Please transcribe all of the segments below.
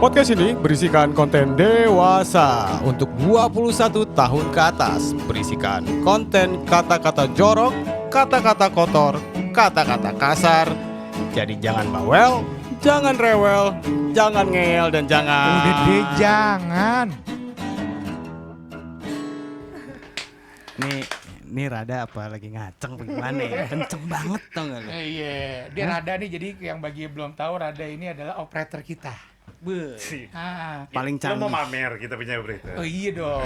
Podcast ini berisikan konten dewasa untuk 21 tahun ke atas. Berisikan konten kata-kata jorok, kata-kata kotor, kata-kata kasar. Jadi jangan bawel, jangan rewel, jangan ngeyel, dan jangan... Udah deh, jangan. Nih Rada apa lagi ngaceng bagaimana ya? Kenceng banget tau gak lu? Iya, dia Rada nih, jadi yang bagi yang belum tahu, Rada ini adalah operator kita. Paling Lo canggih. mau mamer kita punya berita. Oh iya dong.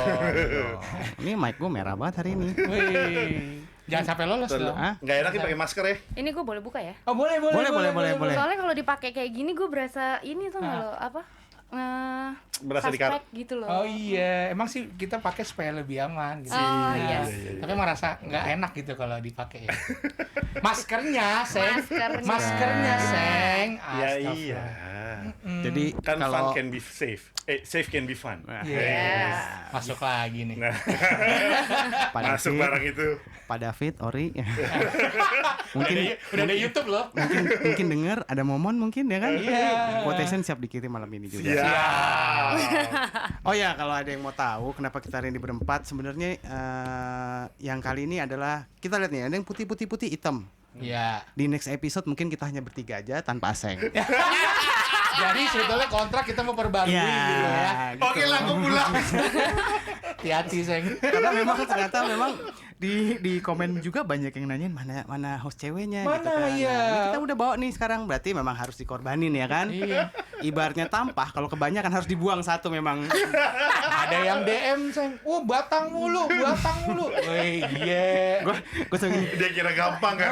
Ini mic gue merah banget hari ini. Wih, jangan sampai lolos dong. Hah? Nggak enak pakai masker ya? Ini gue boleh buka ya? Oh boleh. Boleh. Soalnya kalau dipakai kayak gini gue berasa ini tuh lo apa? Berasa suspek gitu loh. Oh iya, emang sih kita pakai supaya lebih aman gitu. Oh, Nah, iya. Tapi merasa nggak enak gitu kalau dipakai. Ya. Maskernya, Seng. Maskernya. Seng. Ya Astagfirullah. iya. Jadi Kan fun kalau can be safe. Safe can be fun. Yes. Masuk lagi nih. Nah, Pak masuk David, barang itu. Pak David, Ori, mungkin Udah ada YouTube loh. mungkin dengar ada momon mungkin ya kan? Iya. Quotation siap dikirim malam ini juga. Siap. Oh ya, kalau ada yang mau tahu kenapa kita hari ini berempat, sebenarnya yang kali ini adalah kita lihat nih ada yang putih hitam. Iya. Di next episode mungkin kita hanya bertiga aja tanpa Aseng. Jadi sebetulnya kontrak kita mau perbarui Ya, gitu ya. gitu. Oke lah, gue pulang. Hati-hati, Seng. Karena memang ternyata di komen juga banyak yang nanyain mana host ceweknya Mana, gitu kan. iya. Nah, ini kita udah bawa nih sekarang, berarti memang harus dikorbanin ya kan? Iya. Ibaratnya tampah, kalau kebanyakan harus dibuang satu memang. Ada yang DM, Seng. Batang mulu. Wih, iya. Gue Dia kira gampang kan?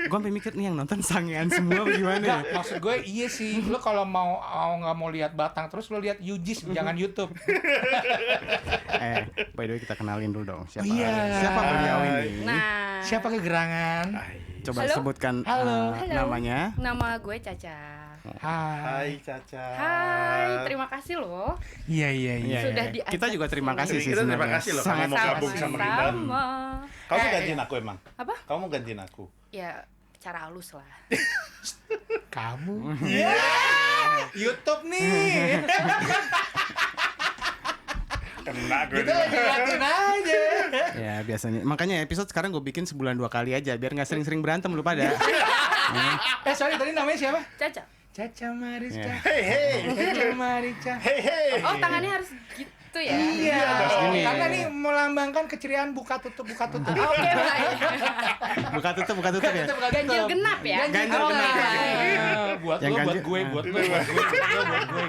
sampai mikir nih yang nonton sangean semua bagaimana ya? Enggak, maksud gue iya sih. Lo kalau nggak mau lihat batang terus lo lihat Yujis, jangan YouTube. By the way kita kenalin dulu dong siapa. Iya. Siapa beliau ini? Nah, Siapa kegerangan? Coba Halo? sebutkan Halo. namanya. nama gue Caca. Hai. Hai Caca. Hai, terima kasih loh. Iya. Iya, Sudah iya. diajak Kita juga terima sini. kasih sih Kita terima sebenarnya. kasih loh, Sangat kamu mau gabung sama kita. Sama. Kamu gantiin aku emang? Apa? Kamu mau gantiin aku? Ya, cara halus lah. Kamu? Iya. YouTube nih. Kena gue. Kita lagi ngeliatin aja. Ya biasanya. Makanya episode sekarang gue bikin sebulan 2 kali aja biar nggak sering-sering berantem lu pada. Sorry tadi namanya siapa? Caca. Caca Marica. Iya. Hey. Caca Marica. Hey. Oh, tangannya harus gitu ya? Iya, gini. karena nih melambangkan keceriaan buka tutup. Oke, baik. Buka tutup ya. Ganjil genap ya? Ganjil Oh, genap. baik. Buat Yang lo, buat ganjil- gue, buat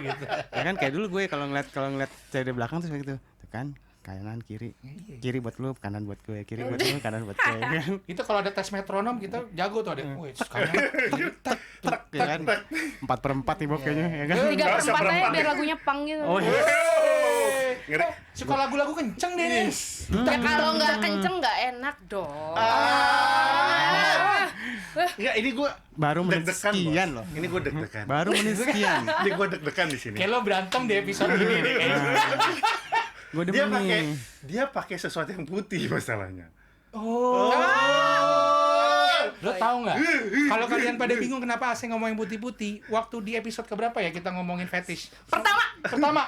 gitu. Ya kan kayak dulu gue kalau ngeliat cewek di belakang terus kayak gitu. Tuh kan kanan kiri. Kiri buat lu, kanan buat gue. Kiri buat lu, kanan buat gue. Kan? Itu kalau ada tes metronom kita jago tuh ada. Wih, sekarang Tek, ya kan? 4/4 nih Bob kayaknya ya kan. 3/4 aja biar lagunya pang gitu. Oh iya. Ngeri. suka lagu-lagu kenceng deh nih. Ya, kalau nggak kenceng nggak enak dong. Enggak, ini gue Baru menit deg-degan, sekian Bos. loh. Ini gue deg-degan. Baru menit sekian. Ini gue deg-degan di sini. Kayak lo berantem di episode ini deh kayaknya. Gue Dia demen pakai nih. sesuatu yang putih masalahnya. Oh. Lo tau nggak? Kalau kalian pada bingung kenapa Aseng ngomongin putih-putih, waktu di episode keberapa ya kita ngomongin fetish? Pertama.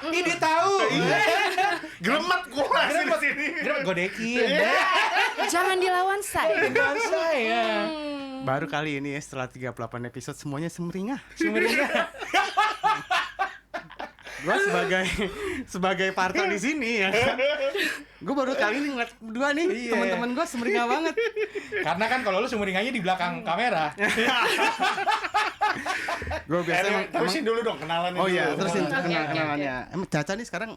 Ini tahu. Gelemet gue masih di sini. Godekin. Jangan dilawan saya. Dengan saya. Baru kali ini ya setelah 38 episode semuanya semeringah. Gue sebagai partner di sini ya. Gue baru kali ini ngeliat berdua nih Iya. teman-teman gue semeringah banget. Karena kan kalau lu sumringahnya di belakang kamera. Gue biasanya Terusin dulu dong kenalan Oh dulu. iya, terusin Oke, oke, kenalannya. Emang Caca nih sekarang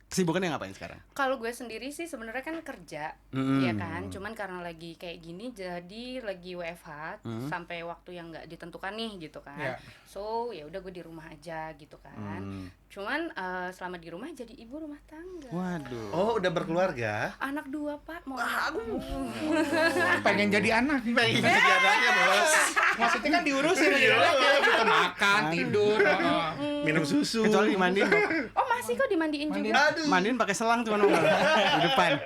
kesibukannya ngapain sekarang? Kalau gue sendiri sih sebenarnya kan kerja, ya kan. Cuman karena lagi kayak gini, jadi lagi WFH sampai waktu yang nggak ditentukan nih gitu kan. Ya. So ya udah gue di rumah aja gitu kan. Cuman selama di rumah jadi ibu rumah tangga. Waduh. Oh, udah berkeluarga? Anak 2 Pak, mau Pengen jadi anak. Pengen jadi anaknya, Bos. Maksudnya kan diurusin gitu. Kita makan, tidur. Minum susu. Kecuali dimandiin, Bob. Oh masih kok dimandiin Mandiin. juga. Aduh. Mandiin pakai selang cuma di depan.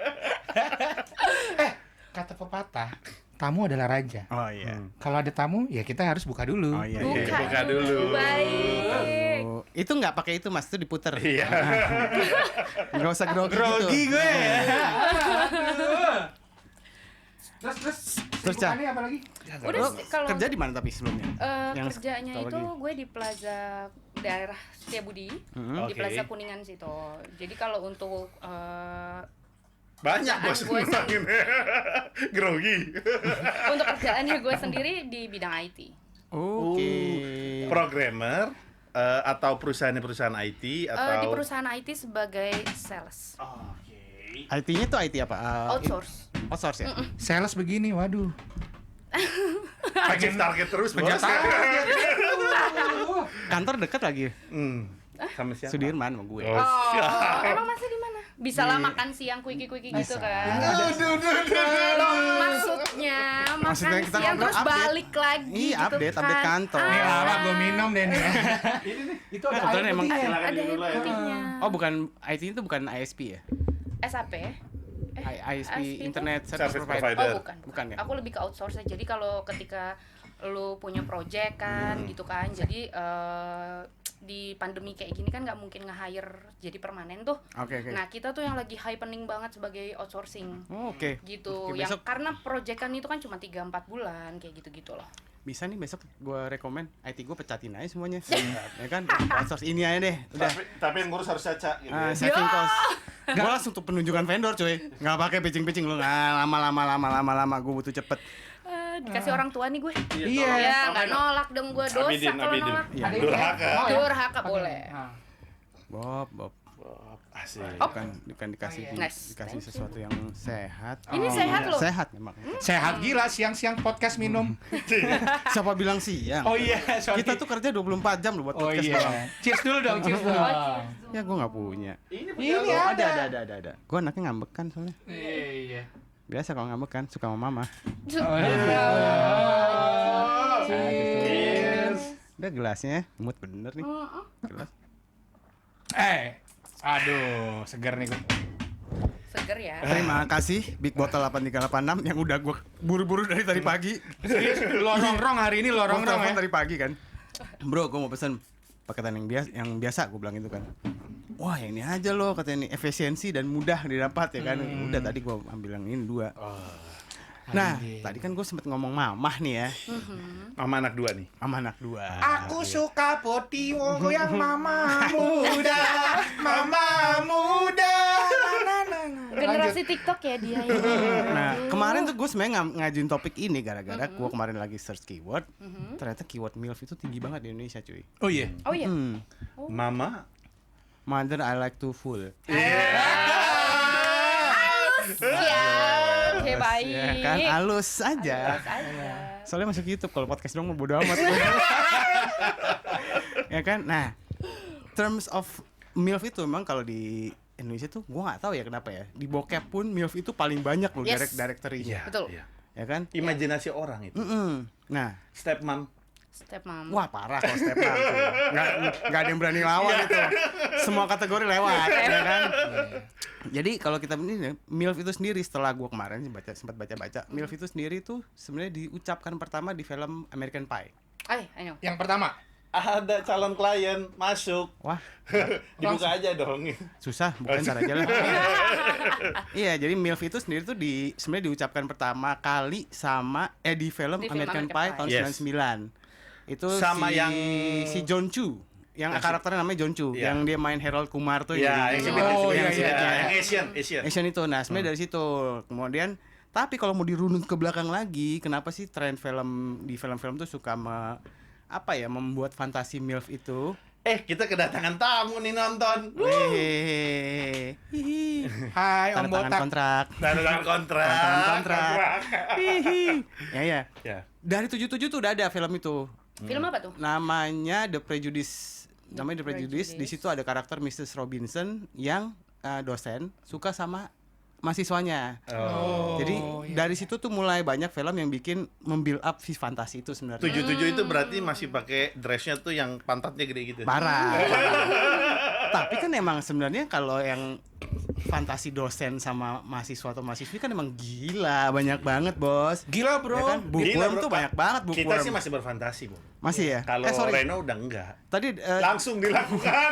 Kata pepatah, tamu adalah raja. Oh iya. Kalau ada tamu, ya kita harus buka dulu. Oh iya. Buka dulu. Baik. Oh, itu nggak pakai itu Mas, itu diputer. Iya. Nggak usah grogi Grogi gitu. gue. Terus Terus, Cah? sibukannya apa lagi? Udah Lo sih, kalau kerja di mana tapi sebelumnya? Yang kerjanya tau itu lagi. gue di Plaza daerah Setiabudi, Mhm. di Oke. Plaza Kuningan situ. Jadi kalau untuk Banyak kerjaan bos gue ngulangin. Grogi. untuk kerjaannya gue sendiri di bidang IT. Oke. Programmer atau perusahaan IT Di atau perusahaan IT sebagai sales, Oke. IT-nya tuh IT apa? outsource. Outsource ya? Sales begini, waduh. Pengen target terus bos. Kantor dekat lagi. Sama siapa? Sudirman sama gue. Oh, Emang masih di mana? Bisa lah makan siang kuiki-kuiki gitu kan? Aduh. Loh, maksudnya makan Maksudnya kita siang ngobrol terus update. balik lagi Iya, gitu update kan? kantor. Nih Ah, lama gue minum deh nih. Itu ada kebetulan air emang- putihnya. Silakan ada dulu air lah ya. putihnya. Oh bukan, IT itu bukan ISP ya? SAP? ISP itu? Internet Service Service Provider. provider. Oh bukan. Bukan ya? Aku lebih ke outsource aja. Jadi kalau ketika lu punya project kan gitu kan. Jadi di pandemi kayak gini kan nggak mungkin nge-hire jadi permanen tuh. Oke. Nah, kita tuh yang lagi happening banget sebagai outsourcing. Oh, oke. Gitu. Oke, Yang besok karena proyekan itu kan cuma 3-4 bulan kayak gitu-gitu loh. bisa nih besok gue rekomen IT gue pecatin aja semuanya. Ya kan? Outsource ini aja deh. Udah. Tapi yang ngurus harus Caca gitu. Ya. Saving cost. Gue langsung tuh penunjukan vendor cuy. Nggak pakai pitching lu nggak lama. Gue butuh cepet. Dikasih orang tua nih gue. Iya. Ya, nggak nolak dong gue, dosa Abidin, kalau Abidin. nolak. Iya. Ada Durhaka. Oh, ya? Durhaka boleh. Nah. Bob. Asik. Bukan dikasih Nice. dikasih Thank you. sesuatu yang sehat. Ini sehat loh. Sehat memang. Sehat gila siang-siang podcast minum. Siapa bilang siang? Oh iya, sorry. Kita tuh kerja 24 jam loh buat Oh podcast iya. doang. Cheers dulu dong, cheers dulu. Ya gue nggak punya. Ini Ada. Gue anaknya ngambekan soalnya. Iya. Biasa kalau ngambekan suka sama mama. Oh, iya. Udah gelasnya, mood bener nih. Gelas. Aduh, segar nih gue. Seger ya. Terima kasih Big Bottle 8386 yang udah gue buru-buru dari tadi pagi. Serius, lo rongrong hari ini lo Gue rongrong telepon ya. dari pagi kan. Bro, gue mau pesen paketan yang biasa, gue bilang itu kan. Wah, yang ini aja loh, katanya ini efisiensi dan mudah didapat ya kan. Udah tadi gue ambil yang ini 2. Nah, tadi kan gue sempet ngomong mamah nih ya. Mama anak 2 nih. Sama anak 2. Aku suka poti goyang mama muda, mama muda. Generasi TikTok ya dia ya. Nah, kemarin tuh gue sebenarnya ngajuin topik ini gara-gara gue kemarin lagi search keyword. Ternyata keyword MILF itu tinggi banget di Indonesia, cuy. Oh iya. Oh iya. Mama. Mother I like to full. Ya, oke baik. Ya kan, halus aja. Halus aja. Soalnya masuk YouTube, kalau podcast dong mau bodo amat. Ya kan, nah, terms of MILF itu memang kalau di Indonesia tuh gue nggak tahu ya kenapa ya. Di bokep pun MILF itu paling banyak loh Yes. directory-nya. Betul. Iya. Ya kan? Imajinasi orang itu. Nah, Stepmom. Stepmom. wah parah kalau stepmom tuh. Nggak ada yang berani lawan itu. Semua kategori lewat, ya kan? Jadi kalau kita ini MILF itu sendiri setelah gue kemarin sempat baca-baca, MILF itu sendiri tuh sebenarnya diucapkan pertama di film American Pie. I know. Yang pertama. Ada calon klien masuk. Wah, Dibuka aja dong. susah, bukan ntar aja lah. Iya, jadi MILF itu sendiri tuh sebenarnya diucapkan pertama kali sama di film Di film American American Pie Pie. tahun Yes. 99. Itu Sama si, yang si John Chu, yang karakternya namanya John Chu, Iya. yang dia main Harold Kumar tuh Iya, yang exhibit, Oh, exhibit, iya, exhibit. iya. Yang Asian. Asian itu. Nah, sebenarnya dari situ. Kemudian tapi kalau mau dirunut ke belakang lagi, kenapa sih tren film di film-film tuh suka membuat fantasi MILF itu? Kita kedatangan tamu nih nonton. Hehehe. Hai Om Tanda tangan Botak. kontrak. Tanda tangan kontrak. Tanda tangan kontrak. Hihi. Ya. Ya. Dari 77 tuh udah ada film itu. Film apa tuh? Namanya The Prejudice. Namanya The Prejudice. Di situ ada karakter Mrs. Robinson yang dosen suka sama mahasiswanya. Oh. Jadi dari situ tuh mulai banyak film yang bikin membuild up si fantasi itu sebenarnya. 77 itu berarti masih pakai dressnya tuh yang pantatnya gede gitu. Parah. Tapi kan emang sebenarnya kalau yang fantasi dosen sama mahasiswa atau mahasiswi kan emang gila, banyak banget, Bos. Gila, Bro. Ya kan? Bookworm tuh banyak banget Kita bookworm. sih masih berfantasi, Bu. Masih ya? Kalau sorry. Reno udah enggak. Tadi Langsung dilakukan.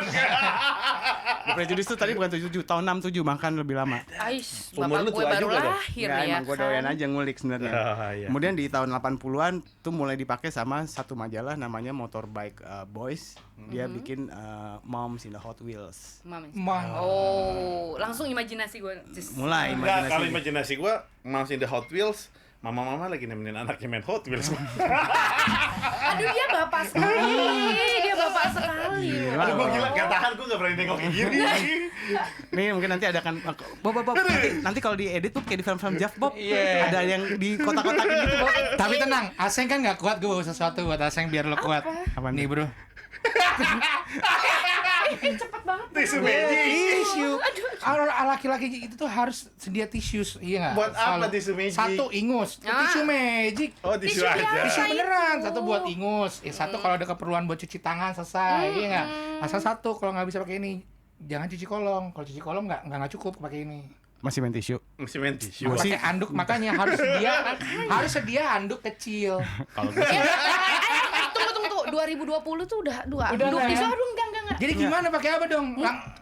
Prejudice tuh tadi bukan 77, tahun 67, makan lebih lama. Ais, Umur bapak lu gue tua baru juga dong? lahir Nggak, ya emang gue doyan kan. aja ngulik sebenarnya. Oh, iya. Kemudian di tahun 80-an tuh mulai dipakai sama satu majalah namanya Motorbike Boys. Dia bikin Moms in the Hot Wheels. Oh, langsung imajinasi gue. Mulai Enggak, kalau imajinasi. imajinasi gue masih the Hot Wheels, mama-mama lagi nemenin anaknya main Hot Wheels. Aduh, dia bapak sekali. Dia bapak sekali. Gila. Aduh, gue gila, gak tahan, gue gak berani nengok kayak gini. Nih mungkin nanti ada kan Bob, nanti kalau diedit tuh kayak di film-film Jeff Bob. Iya. Ada yang di kotak-kotakin gitu, Bob. Tapi tenang, Aseng kan nggak kuat, gue bawa sesuatu buat Aseng biar lo kuat. Apaan Nih, tuh? Bro. Cepet banget. Tisu magic. Tisu. Laki-laki itu tuh harus sedia tisu, iya nggak? Buat apa Selalu. tisu magic? Satu ingus, tisu magic. Oh, tisu Tisu aja. biasa. Tisu beneran, itu. satu buat ingus, satu kalau ada keperluan buat cuci tangan selesai, iya nggak? Asal satu kalau nggak bisa pakai ini, jangan cuci kolong. Kalau cuci kolong nggak cukup pakai ini. Masih main tisu. Mesti main tisu. Gua sih- Pakai anduk, makanya harus sedia anduk kecil. Kalau gue sih Tunggu. 2020 tuh udah Udah anduk nggak ya? tisu. Aduh, enggak. Jadi gimana pakai apa dong?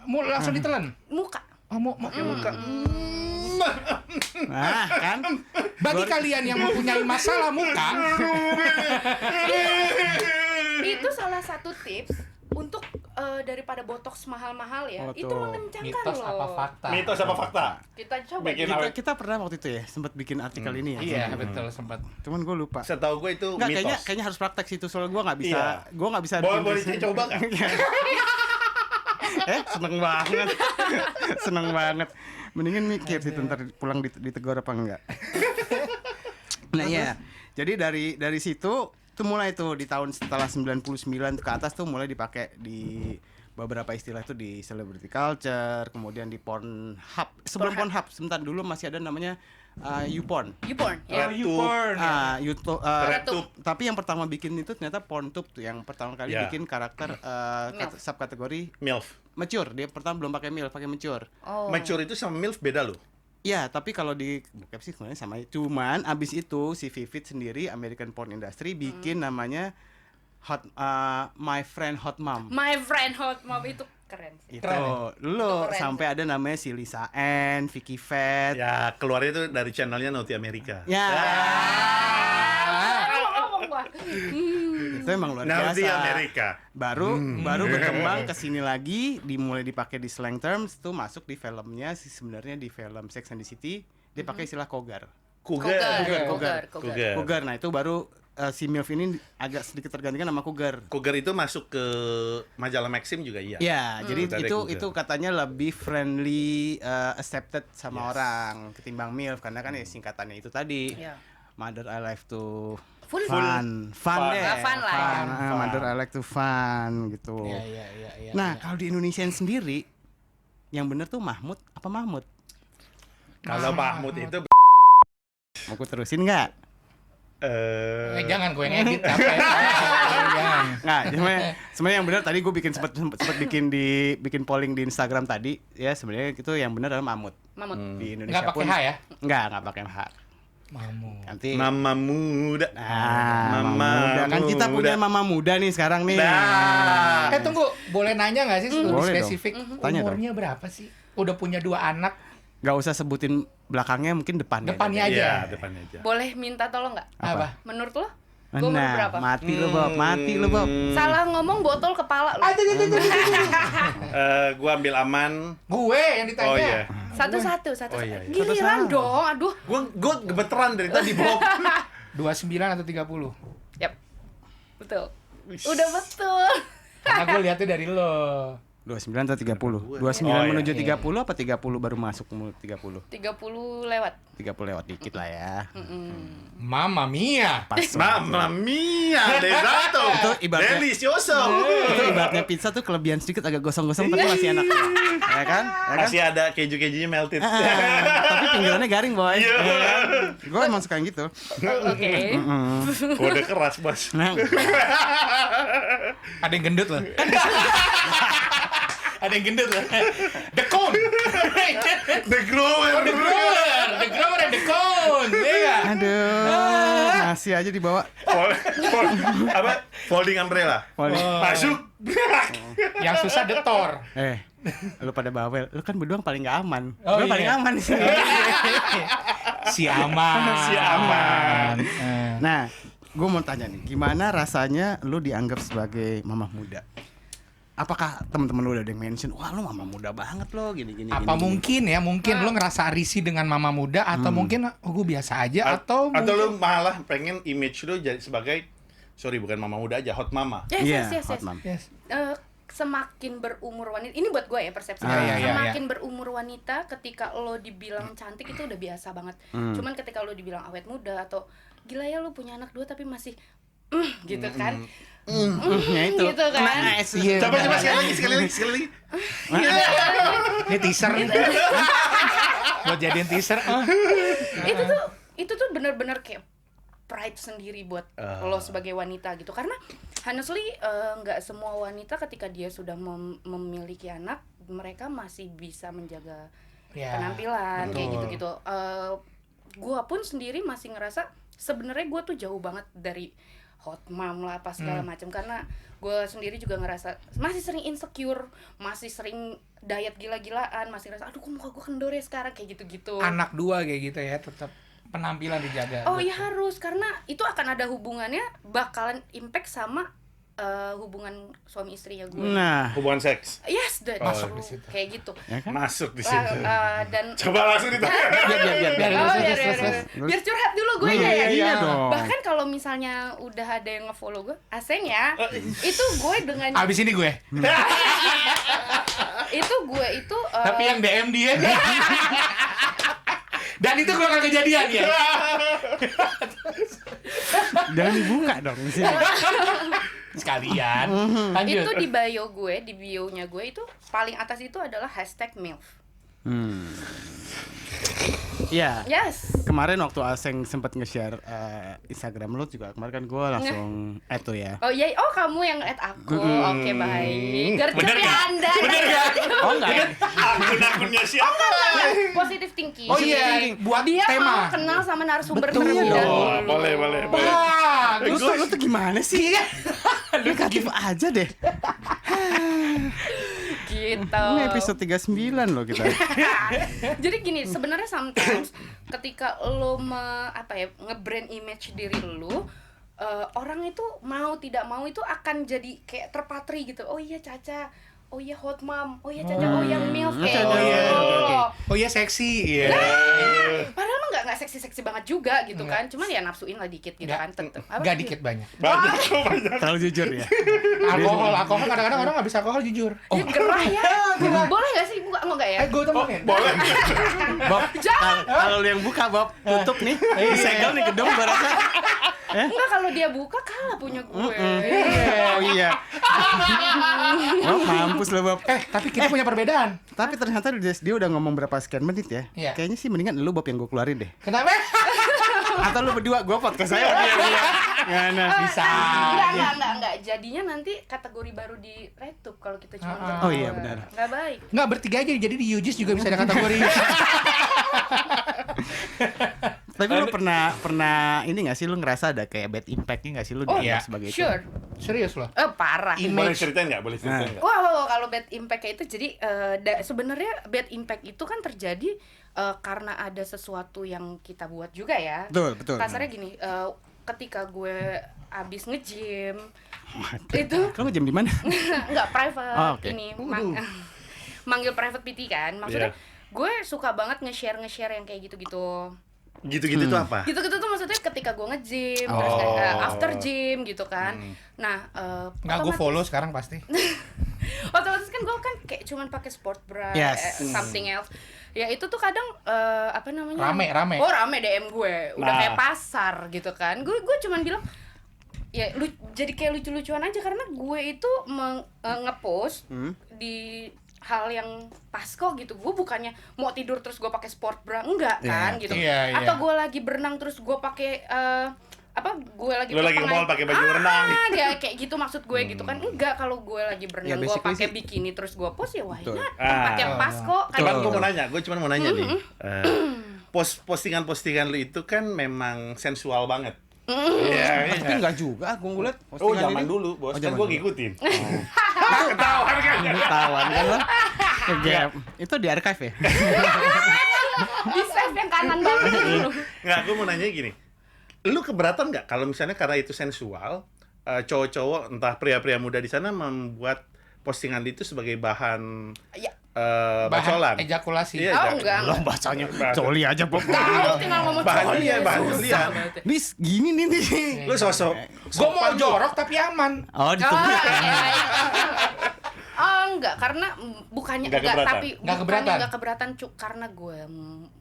Langsung ditelan. Muka. Oh, mau pakai muka. nah kan Bagi kalian yang mempunyai masalah muka, Itu salah satu tips untuk daripada botox mahal-mahal ya. Oh, Itu tuh. mengencangkan mitos loh. apa fakta? Mitos apa fakta? Kita coba. Bikin kita, awet. kita pernah waktu itu ya sempat bikin artikel ini ya. Iya, betul sempat. Cuman gue lupa. Setahu gue itu Nggak, mitos. kayaknya harus praktek sih itu soalnya gue nggak bisa. Iya. Gue nggak bisa. Boleh bikin boleh desain. coba kan? Seneng banget. Seneng banget. Mendingan mikir sih ntar pulang ditegur apa enggak. Nah iya. Jadi dari situ tuh mulai tuh di tahun setelah 99 ke atas tuh mulai dipakai di beberapa istilah itu di celebrity culture, kemudian di Pornhub. Sebelum Pornhub, sebentar dulu masih ada namanya YouPorn. YouPorn ya. YouPorn. YouTube, RedTube. tapi yang pertama bikin itu ternyata PornTube tuh yang pertama kali Ya. bikin karakter MILF. subkategori MILF. mature. Dia pertama belum pakai MILF, pakai mature. Oh. Mature itu sama MILF beda loh. Iya, tapi kalau di bokep sih sebenarnya sama. Cuman abis itu si Vivid sendiri American Porn Industry bikin namanya My Friend Hot Mom. My Friend Hot Mom itu keren sih. Itu Keren dulu Itu keren sampai ada namanya si Lisa Ann, Vicky Fat. Ya, keluarnya itu dari channelnya Naughty America. Ya. Ngomong gua. Itu emang luar Naughty biasa. America. Baru berkembang ke sini lagi, dimulai dipakai di slang terms, tuh masuk di filmnya sih sebenarnya di film Sex and the City, dia pakai istilah cougar. Cougar. Cougar. Cougar. Nah, itu baru si MILF ini agak sedikit tergantikan sama cougar. Cougar itu masuk ke majalah Maxim juga iya. Ya, jadi Dari itu Cougar. itu katanya lebih friendly, accepted sama Yes. orang ketimbang MILF karena kan ya singkatannya itu tadi. Iya. Mother I like to Full. fun deh. Fun lah ya. Fun. Mother I like to fun gitu. Iya. Nah, kalau di Indonesia sendiri yang bener tuh Mahmud apa Mahmud? Kalau Mahmud itu Mau ku terusin nggak? Jangan gue yang edit apa ya. Jangan. Nggak, sebenarnya yang benar tadi gue sempat bikin polling di Instagram tadi ya, sebenarnya itu yang benar adalah Mahmud. Mamut. Di Indonesia Nggak pakai H ya? Nggak pakai H. Mamu. Nanti Mama muda. Mama muda. Kan kita punya mama muda nih sekarang nih. Nah. Tunggu, boleh nanya nggak sih lebih Boleh dong. spesifik? Tanya dong. Umurnya berapa sih? Udah punya 2 anak, Gak usah sebutin belakangnya, mungkin depannya. depannya aja. Iya, depannya aja. Boleh minta tolong nggak? Apa? Menurut lo? Gua umur Nah, berapa? mati lu Bob, mati lu Bob. Salah ngomong botol kepala lo. Gua ambil aman. Gue yang ditanya. Oh iya. Satu-satu. Oh, iya, iya. Giliran Satu-satu. dong. Aduh. Gua gemeteran dari tadi, Bob. 29 atau 30? Yap. Betul. Udah betul. Karena gue lihatnya dari lo. 29 atau 30? 29 Oh, iya. menuju 30 apa 30 baru masuk 30? 30 lewat. 30 lewat dikit lah ya. Mamma mia. Pas Mamma mia, desato. Itu ibaratnya- Delicioso. itu ibaratnya pizza tuh kelebihan sedikit agak gosong-gosong tapi masih enak. Ya kan? Ya kan? Masih ada keju-kejunya melted. Tapi pinggirannya garing, boy. Iya. Gue emang suka yang gitu. Oke. Kode keras, Bos. Nah, Ada yang gendut loh. Ada yang gendut. The cone. The grower. The grower and the cone. Iya. Aduh, masih aja dibawa. Folding umbrella. Masuk. Yang susah the Thor. Lu pada bawel. Lu kan berdua paling gak aman. Oh, Gua iya. paling aman di sini. Si aman. Nah, gue mau tanya nih, gimana rasanya lu dianggap sebagai mama muda? Apakah teman-teman lu udah ada yang mention, wah lu mama muda banget lo, gini. Apa mungkin lu ngerasa risih dengan mama muda atau mungkin gue biasa aja atau lu malah pengen image lu jadi sebagai bukan mama muda aja, hot mama. Yes. hot mom. Yes. Semakin berumur wanita, ini buat gue ya persepsinya. Iya. Semakin berumur wanita, ketika lo dibilang cantik itu udah biasa banget. Cuman ketika lo dibilang awet muda atau gila ya lo punya anak 2 tapi masih gitu kan. Ya itu. Gitu kan. Iya. Coba sekali lagi. Ini teaser. Buat jadiin teaser. Itu tuh benar-benar kayak pride sendiri buat lo sebagai wanita gitu, karena honestly nggak semua wanita ketika dia sudah memiliki anak mereka masih bisa menjaga penampilan kayak gitu-gitu. Gua pun sendiri masih ngerasa sebenarnya gua tuh jauh banget dari hot mom lah apa segala macam, karena gua sendiri juga ngerasa masih sering insecure, masih sering diet gila-gilaan, masih ngerasa aduh kok muka gua kendor ya sekarang kayak gitu-gitu. Anak 2 kayak gitu ya, tetap penampilan dijaga. Oh iya harus, karena itu akan ada hubungannya, bakalan impact sama hubungan suami istrinya gue. Nah, Hubungan seks. Yes, Masuk masuk di situ. kayak gitu. ya kan? Masuk di sini. Dan Coba langsung ditanya. biar curhat dulu gue ya. Iya dong. Bahkan kalau misalnya udah ada yang nge-follow gue, Aseng ya, itu gue dengan Abis ini gue. itu gue itu Tapi yang DM dia. Dan itu gue gak kejadian ya. Jangan dibuka dong di sini. Sekalian. Lanjut. itu di bio gue, di bio-nya gue itu paling atas itu adalah #MILF. Iya. Yes. Kemarin waktu Aseng sempat nge-share Instagram lu juga, kemarin kan gue langsung add tuh ya. Oh iya, oh kamu yang add aku. Oke, baik. Gercep Bener ya nggak? Anda. Bener nggak? Oh enggak. Akun-akunnya siapa? Positive thinking. Oh iya, buat Dia tema. mau kenal sama narasumber Betul terlebih dong. dahulu. Boleh. Lu tuh gimana sih? Negatif aja deh. Gitu. Ini episode 39 loh kita. Jadi gini, sebenarnya sometimes ketika lo nge-brand image diri lo, orang itu mau tidak mau itu akan jadi kayak terpatri gitu. Oh iya Caca, oh iya hot mom, oh iya Caca, oh iya MILF kayak Oh iya, gitu. oke. Oh iya seksi. Iya. Padahal mah nggak seksi-seksi banget juga gitu kan. Cuman ya nafsuin lah dikit gitu kan. Tetep. Apa Enggak sih? dikit banyak. Banyak. Terlalu jujur ya. Alkohol kadang-kadang orang nggak bisa alkohol jujur. Ya gerah ya. Boleh nggak sih buka nggak ya? Gue temenin. Boleh. Bob, Jangan. kalau lu yang buka Bob, tutup nih. Disegel nih gedung gua rasa. Enggak, kalau dia buka kalah punya gue. Oh iya. Oh, mampus lo Bob. Tapi kita punya perbedaan. Tapi ternyata dia udah ngomong berapa sekian menit ya. Iya. Kayaknya sih mendingan lu Bob yang gue keluarin deh. Kenapa? Atau lu berdua, gue podcast saya. Gimana? Bisa. Enggak. Jadinya nanti kategori baru di RedTube kalau kita cuma berdua. Oh iya, benar. Enggak baik. Enggak, bertiga aja, jadi di UJIS juga bisa ada kategori. Tapi lu pernah ini nggak sih, lu ngerasa ada kayak bad impact-nya nggak sih lu iya. sebagai itu? Sure. Serius loh. Parah. Boleh ceritain nggak? Wow, kalau bad impact kayak itu jadi sebenarnya bad impact itu kan terjadi karena ada sesuatu yang kita buat juga ya. Betul. Kasarnya gini, ketika gue abis nge-gym itu Lu nge-gym di mana? enggak private Oh, oke. ini manggil private PT kan. Maksudnya gue suka banget nge-share yang kayak gitu-gitu. Gitu-gitu tuh apa? Gitu-gitu tuh maksudnya ketika gue nge-gym, terus kayak after gym gitu kan. Nah, Nggak, gue follow sekarang pasti. otomatis kan gue kan kayak cuman pakai sport bra, Yes. something else. Ya itu tuh kadang apa namanya? Rame. Oh, rame DM gue. Udah kayak pasar gitu kan. Gue cuman bilang ya jadi kayak lucu-lucuan aja karena gue itu nge-post di hal yang pas kok gitu. Gue bukannya mau tidur terus gue pakai sport bra, enggak kan gitu. Iya. Atau gue lagi berenang terus gue pakai apa gue lagi Lu lagi ke mall pakai baju renang. dia kayak gitu maksud gue gitu kan. Enggak, kalau gue lagi Ya, berenang gue basically pakai sih- bikini terus gue post ya why Betul. not? Tempatnya pas kok kan. Cuman gue gitu. mau nanya, gue cuma mau nanya nih. Postingan-postingan lu itu kan memang sensual banget. Iya, Tapi enggak juga, gue ngeliat Oh, postingan zaman ini. dulu, Bos. Oh, Kan zaman gue dulu. ngikutin. Ketahuan kan? Ketahuan kan lo? Gap. Itu di archive ya? Di save yang kanan banget dulu. Nggak, gue mau nanya gini. Lu keberatan nggak kalau misalnya karena itu sensual, cowok-cowok entah pria-pria muda di sana membuat postingan itu sebagai bahan Ya, bacolan? ejakulasi. Iya, oh enggak. Lo bacanya coli aja, Bob. Tahu tinggal ngomong Bahan coli dia, ya, bahan susah julian. banget. Nis, gini nih. Lu sosok Gue mau jorok tapi aman. Oh, ditunggu. Enggak, karena bukannya Nggak enggak, keberatan. tapi Nggak bukannya keberatan. enggak keberatan karena gue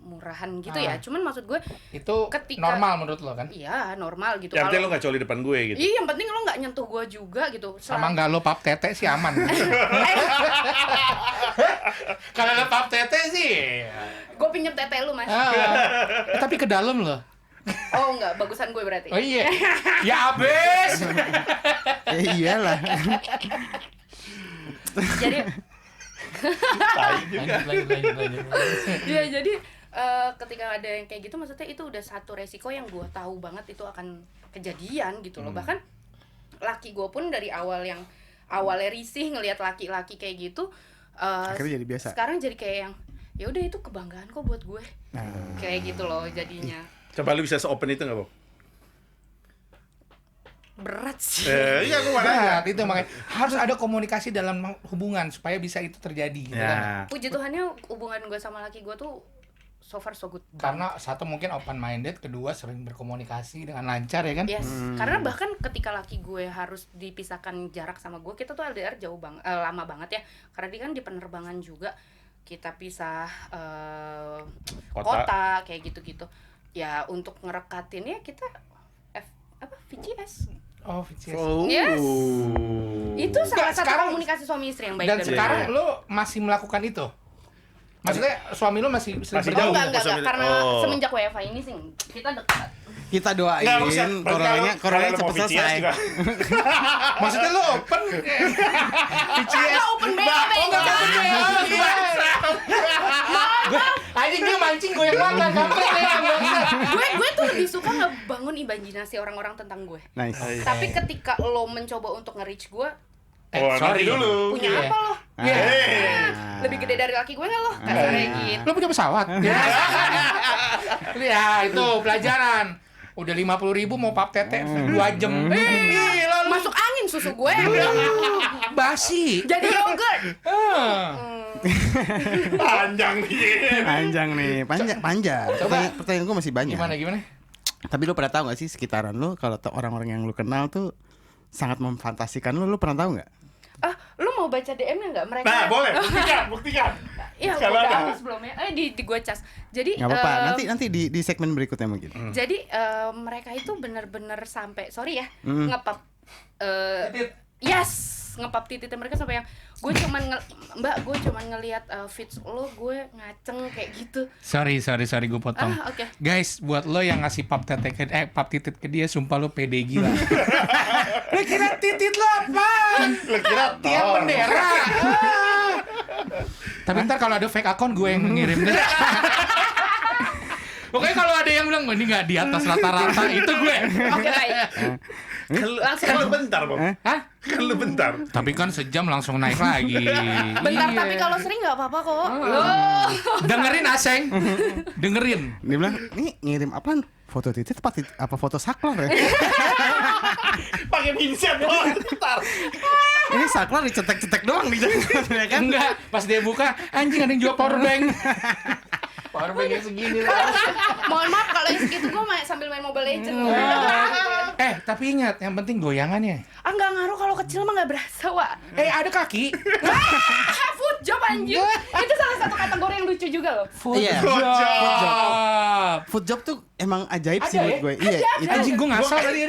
murahan gitu ya. Cuman maksud gue Itu Ketika- normal menurut lo kan? iya normal gitu. yang penting lu Kalau nggak coli depan gue gitu. iya, yang penting lo nggak nyentuh gue juga gitu. Sama nggak lo pap tete sih aman. Kalau lo pap tete sih. Gue pinjem tete lu mas. Tapi ke dalam lo. Oh enggak, bagusan gue berarti. Oh iya. Ya abis. Iyalah. Jadi Tai juga. Lanjut. ya jadi ketika ada yang kayak gitu maksudnya itu udah satu resiko yang gue tahu banget itu akan kejadian gitu loh. Bahkan laki gue pun dari awalnya risih ngelihat laki-laki kayak gitu Akhirnya jadi biasa. sekarang jadi kayak yang ya udah itu kebanggaan kok buat gue. Kayak gitu loh jadinya. Coba lu bisa se-open itu nggak, Bob? Berat sih. Iya, gue mau nanya. Nah, itu makanya harus ada komunikasi dalam hubungan supaya bisa itu terjadi gitu kan. Ya. Puji Tuhannya hubungan gue sama laki gue tuh so far so good. Karena satu mungkin open minded, kedua sering berkomunikasi dengan lancar ya kan? Yes, karena bahkan ketika laki gue harus dipisahkan jarak sama gue, kita tuh LDR jauh banget, lama banget ya. Karena dia kan di penerbangan juga, kita pisah kota kayak gitu-gitu. Ya untuk ngerekatinnya kita VCS. Oh, VCS. Oh. Yes. Itu salah satu sekarang- komunikasi suami istri yang baik. Dan dan sekarang benar. lo masih melakukan itu? Maksudnya suami lo masih sering Masih bergaul? jauh. enggak, Suami- karena oh. semenjak WFH ini sih kita dekat. Kita doain Nggak usah. coronanya Kalau lu cepet mau VCS selesai. juga. Maksudnya lo open? Ada open BO. Anjing dia mancing gue yang makan, kampret ya. gue tuh lebih suka ngebangun imajinasi orang-orang tentang gue. Nice. Tapi ketika lo mencoba untuk nge-reach gue, Oh, nanti dulu. punya Iya. apa lo? Iya. Lebih gede dari laki gue nggak lo? Kasarnya gitu. Lo punya pesawat? Ya, itu pelajaran. Udah 50.000 mau pap tete 2 jam. Gila lu. Masuk angin susu gue. Basi. Jadi yogurt. Panjang nih. Panjang nih, panjang. Coba. Pertanyaan gue masih banyak. Gimana? Tapi lu pernah tahu gak sih sekitaran lu kalau orang-orang yang lu kenal tuh sangat memfantasikan lu pernah tahu nggak? Lu mau baca DM-nya nggak mereka? Nah, boleh. Buktikan. Iya, Kalau udah ada. hapus belum ya? Di gue cas. Jadi Nggak apa-apa. Nanti di segmen berikutnya mungkin. Jadi mereka itu bener-bener sampai sorry ya ngepap yes ngepap titiknya mereka sampai yang gue cuman gue cuman ngelihat feeds lo gue ngaceng kayak gitu. Sorry gue potong. Oke. Guys, buat lo yang ngasih pap titit ke dia, sumpah lo pede gila. Lo kira titit lo apa? Lu kira Tiang Thor. bendera. Tapi ntar kalau ada fake account gue yang ngirim deh. Pokoknya kalau ada yang bilang ini nggak di atas rata-rata itu gue. Oke baik. Kan lu bentar, Bob. Hah? Kan lu bentar. Tapi kan sejam langsung naik lagi. Bentar Iya. tapi kalau sering nggak apa-apa kok. Loh. Dengerin Aseng. Dengerin. Dia bilang, "Nih ngirim apaan? Foto titik apa foto saklar ya?" Pakai pinset, Bob. Bentar. Ini saklar dicetek-cetek doang di jalan ya kan? Enggak, pas dia buka anjing ada yang jual powerbank. Powerbanknya segini lah. Mohon maaf kalau yang segitu gue sambil main Mobile Legends. Tapi ingat yang penting goyangannya. Nggak ngaruh kalau kalau kecil mah nggak berasa, Wak. Ada kaki. Food job anjir. Itu salah satu kategori yang lucu juga loh. Iya. Food Food job tuh emang ajaib sih Ada menurut ya? gue. Iya, Ada. itu Anjing gue ngasal tadi.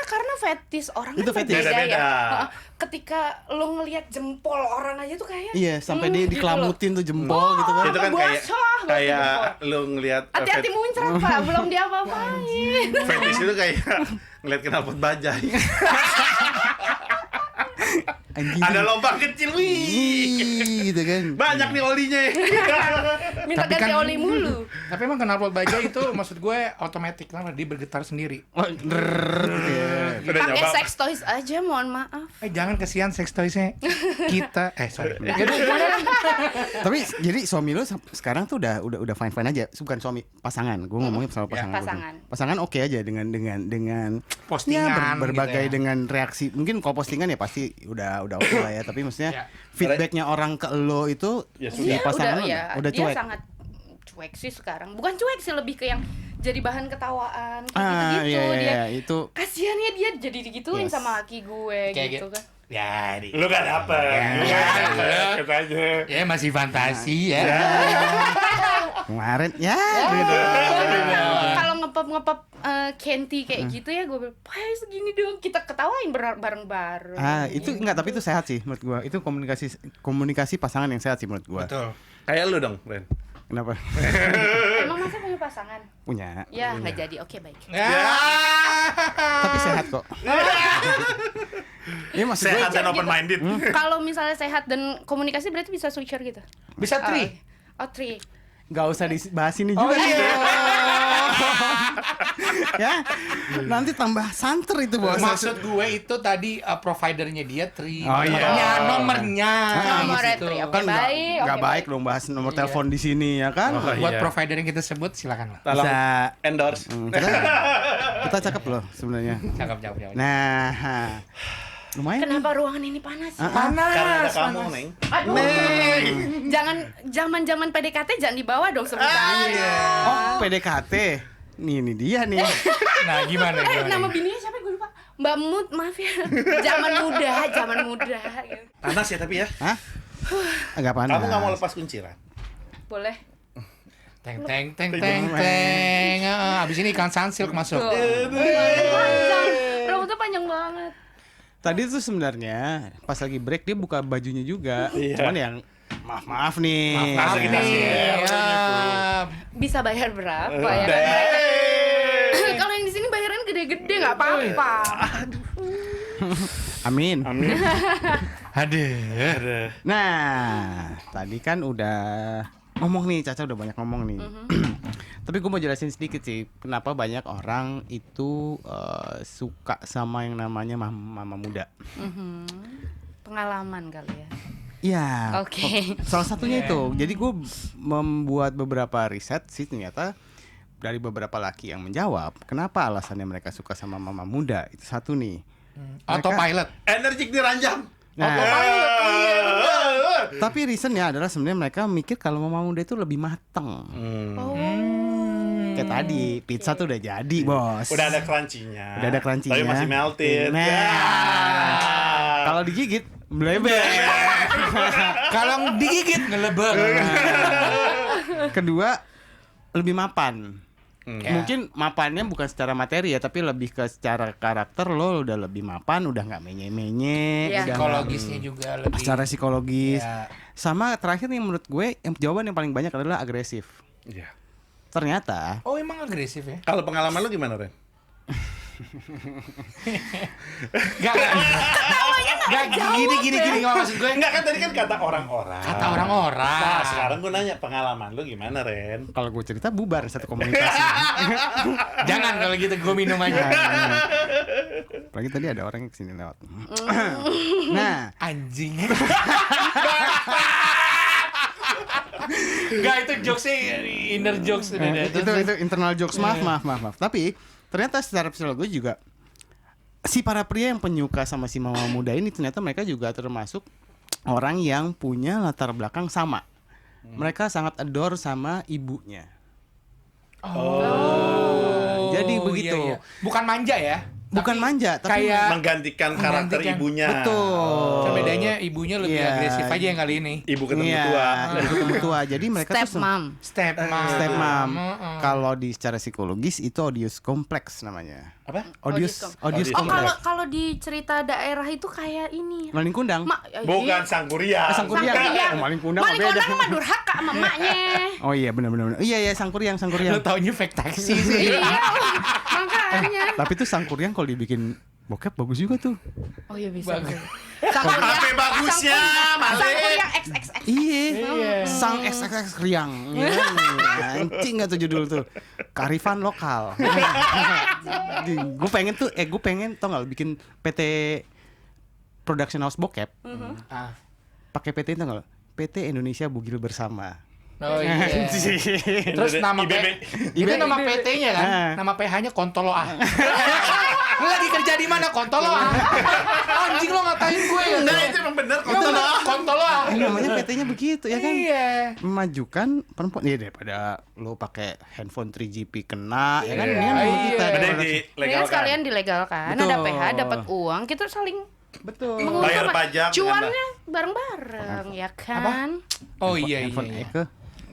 Karena fetis orang Itu kan fetis. berbeda ya. Beda-beda. Heeh. Ketika lo ngelihat jempol orang aja tuh kayak iya, sampai dia gitu dikelamutin tuh jempol gitu kan. Itu kan Basah banget kayak lu ngelihat hati-hati muncrat, Pak. Belum diapa-apain. fetish itu kayak ngeliat knalpot bajai. Anjing. Ada lubang kecil, wih. Gitu kan. Banyak nih olinya. Minta Tapi ganti kan- oli mulu. Tapi emang knalpot baja itu maksud gue otomatis lah, dia bergetar sendiri. Oh, gitu ya. Udah Pakai nyoba. sex toys aja, mohon maaf. Jangan kesian sex toys-nya. Kita sorry. Tapi jadi suami lo sekarang tuh udah fine aja, bukan suami, pasangan. Gue ngomongin soal pasangan. Pasangan. Pasangan oke aja dengan Postingan ya, berbagai gitu ya. dengan reaksi. Mungkin kalau postingan ya pasti udah oke lah ya, tapi maksudnya Ya. feedbacknya orang ke lo itu Ya di sudah. pasangan lo udah dia cuek. sangat cuek sih sekarang. Bukan cuek sih, lebih ke yang jadi bahan ketawaan kayak Ah, gitu-gitu. iya, Dia itu kasihannya dia jadi digituin Yes. sama laki gue Kayak gitu kan. Ya, Lu gak dapet. Lu gak dapet. Gitu aja. ya masih fantasi ya. kemarin ya. Kalau ngepop Kenti kayak gitu ya, gue bilang, "Wah, segini dong, kita ketawain bareng-bareng." Itu enggak, tapi itu sehat sih menurut gua. Itu komunikasi pasangan yang sehat sih menurut gua. Betul. Kayak lu dong, Ren. Kenapa? Emang masa punya pasangan? Punya. Ya, nggak jadi. Oke, baik. Tapi sehat kok. Iya maksud gue Sehat dan open minded. Kalau misalnya sehat dan komunikasi berarti bisa switcher gitu. Bisa tri. Oh, three. nggak usah dibahas ini juga. Ya, nanti tambah santer itu bos. Maksud gue itu tadi providernya dia tri. Oh, iya. Nomornya. Nomornya gitu. tri, oke. Kan baik, nggak oke, baik baik. dong bahas nomor Iya. telepon di sini ya kan. Oh, Buat iya. provider yang kita sebut silakan lah. Tolong Bisa. endorse. Kita cakep loh sebenarnya. Cakep. Nah, lumayan. Kenapa ruangan ini panas? Ya? Panas. Karena ada kamu, Neng. Aduh. Jangan zaman-zaman PDKT jangan dibawa dong sebutan. Oh, PDKT. Ini dia nih. Nah, gimana? Nama bininya siapa gue lupa. Mbak Mut, maaf ya. Zaman muda gitu. Panas ya tapi ya. Hah? Agak panas. Kamu nggak mau lepas kunciran? Boleh. Teng. Abis ini ikan sunsilk masuk. Tuh. Panjang. Rambutnya panjang banget. Tadi tuh sebenarnya pas lagi break dia buka bajunya juga. Iya. Cuman yang maaf nih. Maaf Kasih, ini. kasih. Bisa bayar berapa ya kan? Kalau yang di sini bayaran gede-gede nggak apa-apa. Amin. Aduh. Nah, tadi kan udah ngomong nih, Caca udah banyak ngomong nih. Tapi gue mau jelasin sedikit sih, kenapa banyak orang itu suka sama yang namanya mama muda. Pengalaman kali ya. Iya. Oke. Salah satunya itu. Jadi gue membuat beberapa riset sih, ternyata dari beberapa laki yang menjawab, kenapa alasannya mereka suka sama mama muda. Itu satu nih. Autopilot. Energik diranjam. Nah, tapi reasonnya adalah sebenarnya mereka mikir kalau mama muda itu lebih mateng. Oh. Kayak tadi, pizza tuh udah jadi, bos. Udah ada crunchy-nya. Udah ada crunchy-nya. Tapi masih melted. Nah. Ya. Kalau digigit, melebek. Kalau digigit ngelebek. Kedua, lebih mapan. Ya. Mungkin mapannya bukan secara materi ya, tapi lebih ke secara karakter lo udah lebih mapan, udah nggak menye-menye, Iya. udah Psikologisnya juga lebih. secara psikologis. Ya. Sama terakhir nih menurut gue, jawaban yang paling banyak adalah agresif. Iya. Ternyata Oh, emang agresif ya? Kalau pengalaman lu gimana, Ren? Gak gini nggak maksud gue. Enggak kan tadi kan kata orang-orang. Kata orang-orang. Nah, sekarang gue nanya pengalaman lu gimana, Ren? kalau gue cerita bubar satu komunikasi. Jangan kalau gitu gue minum aja. Apalagi tadi ada orang yang kesini lewat. Nah, Anjing. Gak, itu jokesnya inner jokes. itu internal jokes, maaf. Tapi ternyata secara psikologi juga si para pria yang penyuka sama si mama muda ini ternyata mereka juga termasuk orang yang punya latar belakang sama. Mereka sangat adore sama ibunya. Oh, Jadi begitu. iya. Bukan manja ya? Bukan manja, tapi kayak Menggantikan karakter Menggantikan. ibunya. Betul. Cuma bedanya ibunya lebih Iya. agresif aja yang kali ini. Ibu ketemu Iya, tua. ibu ketemu tua. Jadi mereka Step tuh mom. Stepmom. stepmom. Heeh. Kalau di secara psikologis itu odious complex namanya. Apa? Odious Odious Oh, complex. kalau di cerita daerah itu kayak ini. Maling kundang. Bukan sang kuryang. Sang kuryang. Kuryang. Oh, maling kundang Maling beda. kundang mah durhaka sama emaknya. Oh iya benar. Iya sang kuryang. Lu taunya fake taxi sih. Iya, makanya. Tapi tuh sang kuryang kalau dibikin bokep bagus juga tuh. Oh iya bisa. Bagus. Apa bagusnya, Malik? Sang kuryang XXX. Iya. Sang XXX Riang. Anjing nggak tuh judul tuh. Kearifan lokal. Gue pengen tau nggak bikin PT Production House bokep. Ah. Pakai PT itu nggak? PT Indonesia Bugil Bersama. Oh iya. Terus nama IBB. itu nama PT-nya kan? Ah. Nama PH-nya Kontolo A. Lu lagi kerja di mana? Kontolo A. Anjing lo ngatain gue ya. Nah, itu emang bener Kontolo A. Kontolo A. Namanya PT-nya begitu ya kan? Iya. Memajukan perempuan ya daripada lo pakai handphone 3GP kena ya kan? Iya. Ini kan Iya. kita Bener Ini dilegalkan. sekalian dilegalkan, Betul. ada PH, dapat uang, kita saling betul. menguntungkan. Bayar pajak, Cuannya bareng-bareng, ya kan? Oh iya iya. Handphone iya. Eke.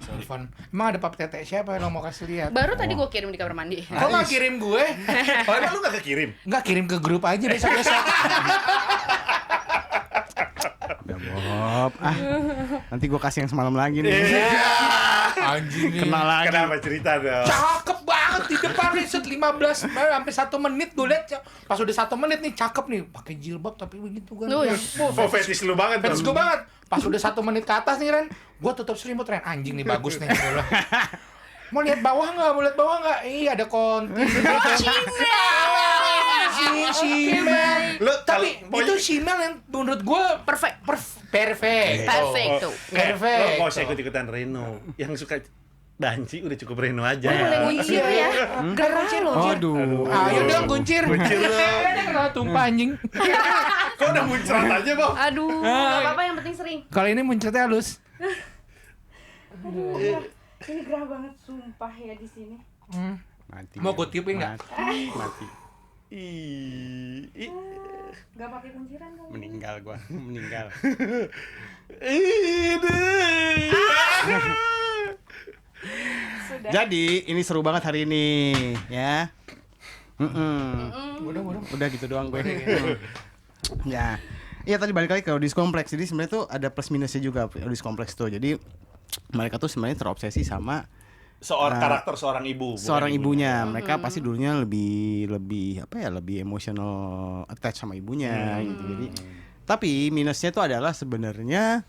Telepon. Emang ada pap tete siapa yang lo mau kasih lihat? Baru tadi gue kirim di kamar mandi. Kok nggak kirim gue? Oh, emang lu gak kekirim? Nggak kirim ke grup aja besok-besok. Ya Bob. Nanti gue kasih yang semalam lagi nih. Anjing nih. Kenal lagi. Kenapa cerita dong? Cakep banget di depan nih set 15 sampai 1 menit gue liat pas udah 1 menit nih cakep nih pakai jilbab tapi begitu kan. Oh, iya. Oh, fetish lu banget Fans dong. gue banget. Pas udah 1 menit ke atas nih Ren, gue tutup selimut Ren. Anjing nih bagus nih. Gua bilang. Mau lihat bawah nggak? Mau lihat bawah nggak? Iya ada konten. Shimel. Lu Tapi kalau- itu Shimel yang menurut gue Perfect. perfect. Perfecto. Perfect. Lo gak usah ikut-ikutan Reno. Yang suka banci udah cukup Reno aja. Boleh kuncir ya. Gerah loh. Aduh. Ayo dong kuncir. Kuncir dong. Kena tumpah anjing. Kok udah muncrat aja, Bob? Aduh, nggak apa-apa yang penting sering. Kalau ini muncratnya halus. Ini gerah banget sumpah ya di sini. Mati. Mau gue tiupin nggak? Mati. Gak pakai kunciran kali. Meninggal gua. Meninggal. Sudah. Jadi ini seru banget hari ini ya. Udah gitu doang gue. Ya. Iya tadi balik lagi ke Odious Complex. Jadi sebenarnya tuh ada plus minusnya juga Odious Complex tuh. Jadi mereka tuh sebenarnya terobsesi sama Karakter seorang ibu. bukan seorang ibunya. ibunya. Mereka pasti dulunya lebih apa ya, lebih emotional attach sama ibunya gitu. Jadi tapi minusnya itu adalah sebenarnya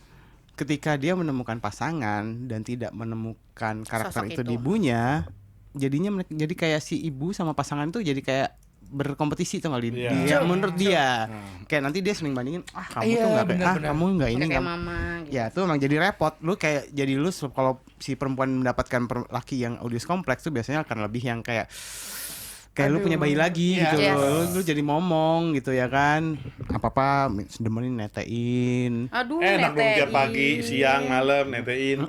ketika dia menemukan pasangan dan tidak menemukan karakter Sosok itu itu. di ibunya, jadinya jadi kayak si ibu sama pasangan itu jadi kayak berkompetisi tuh kali Iya. dia menurut dia. Kayak nanti dia sering bandingin, kamu Iya, tuh nggak benar-benar. kamu nggak ini Udah kayak nggak mama gitu. ya tuh emang jadi repot. Lu kayak jadi kalau si perempuan mendapatkan laki yang odious complex tuh biasanya akan lebih yang kayak lu punya bayi lagi Iya. gitu Yes. lu jadi momong gitu ya kan, apa demenin netein. Aduh, Enak dong tiap netein. pagi, siang, malam, netein.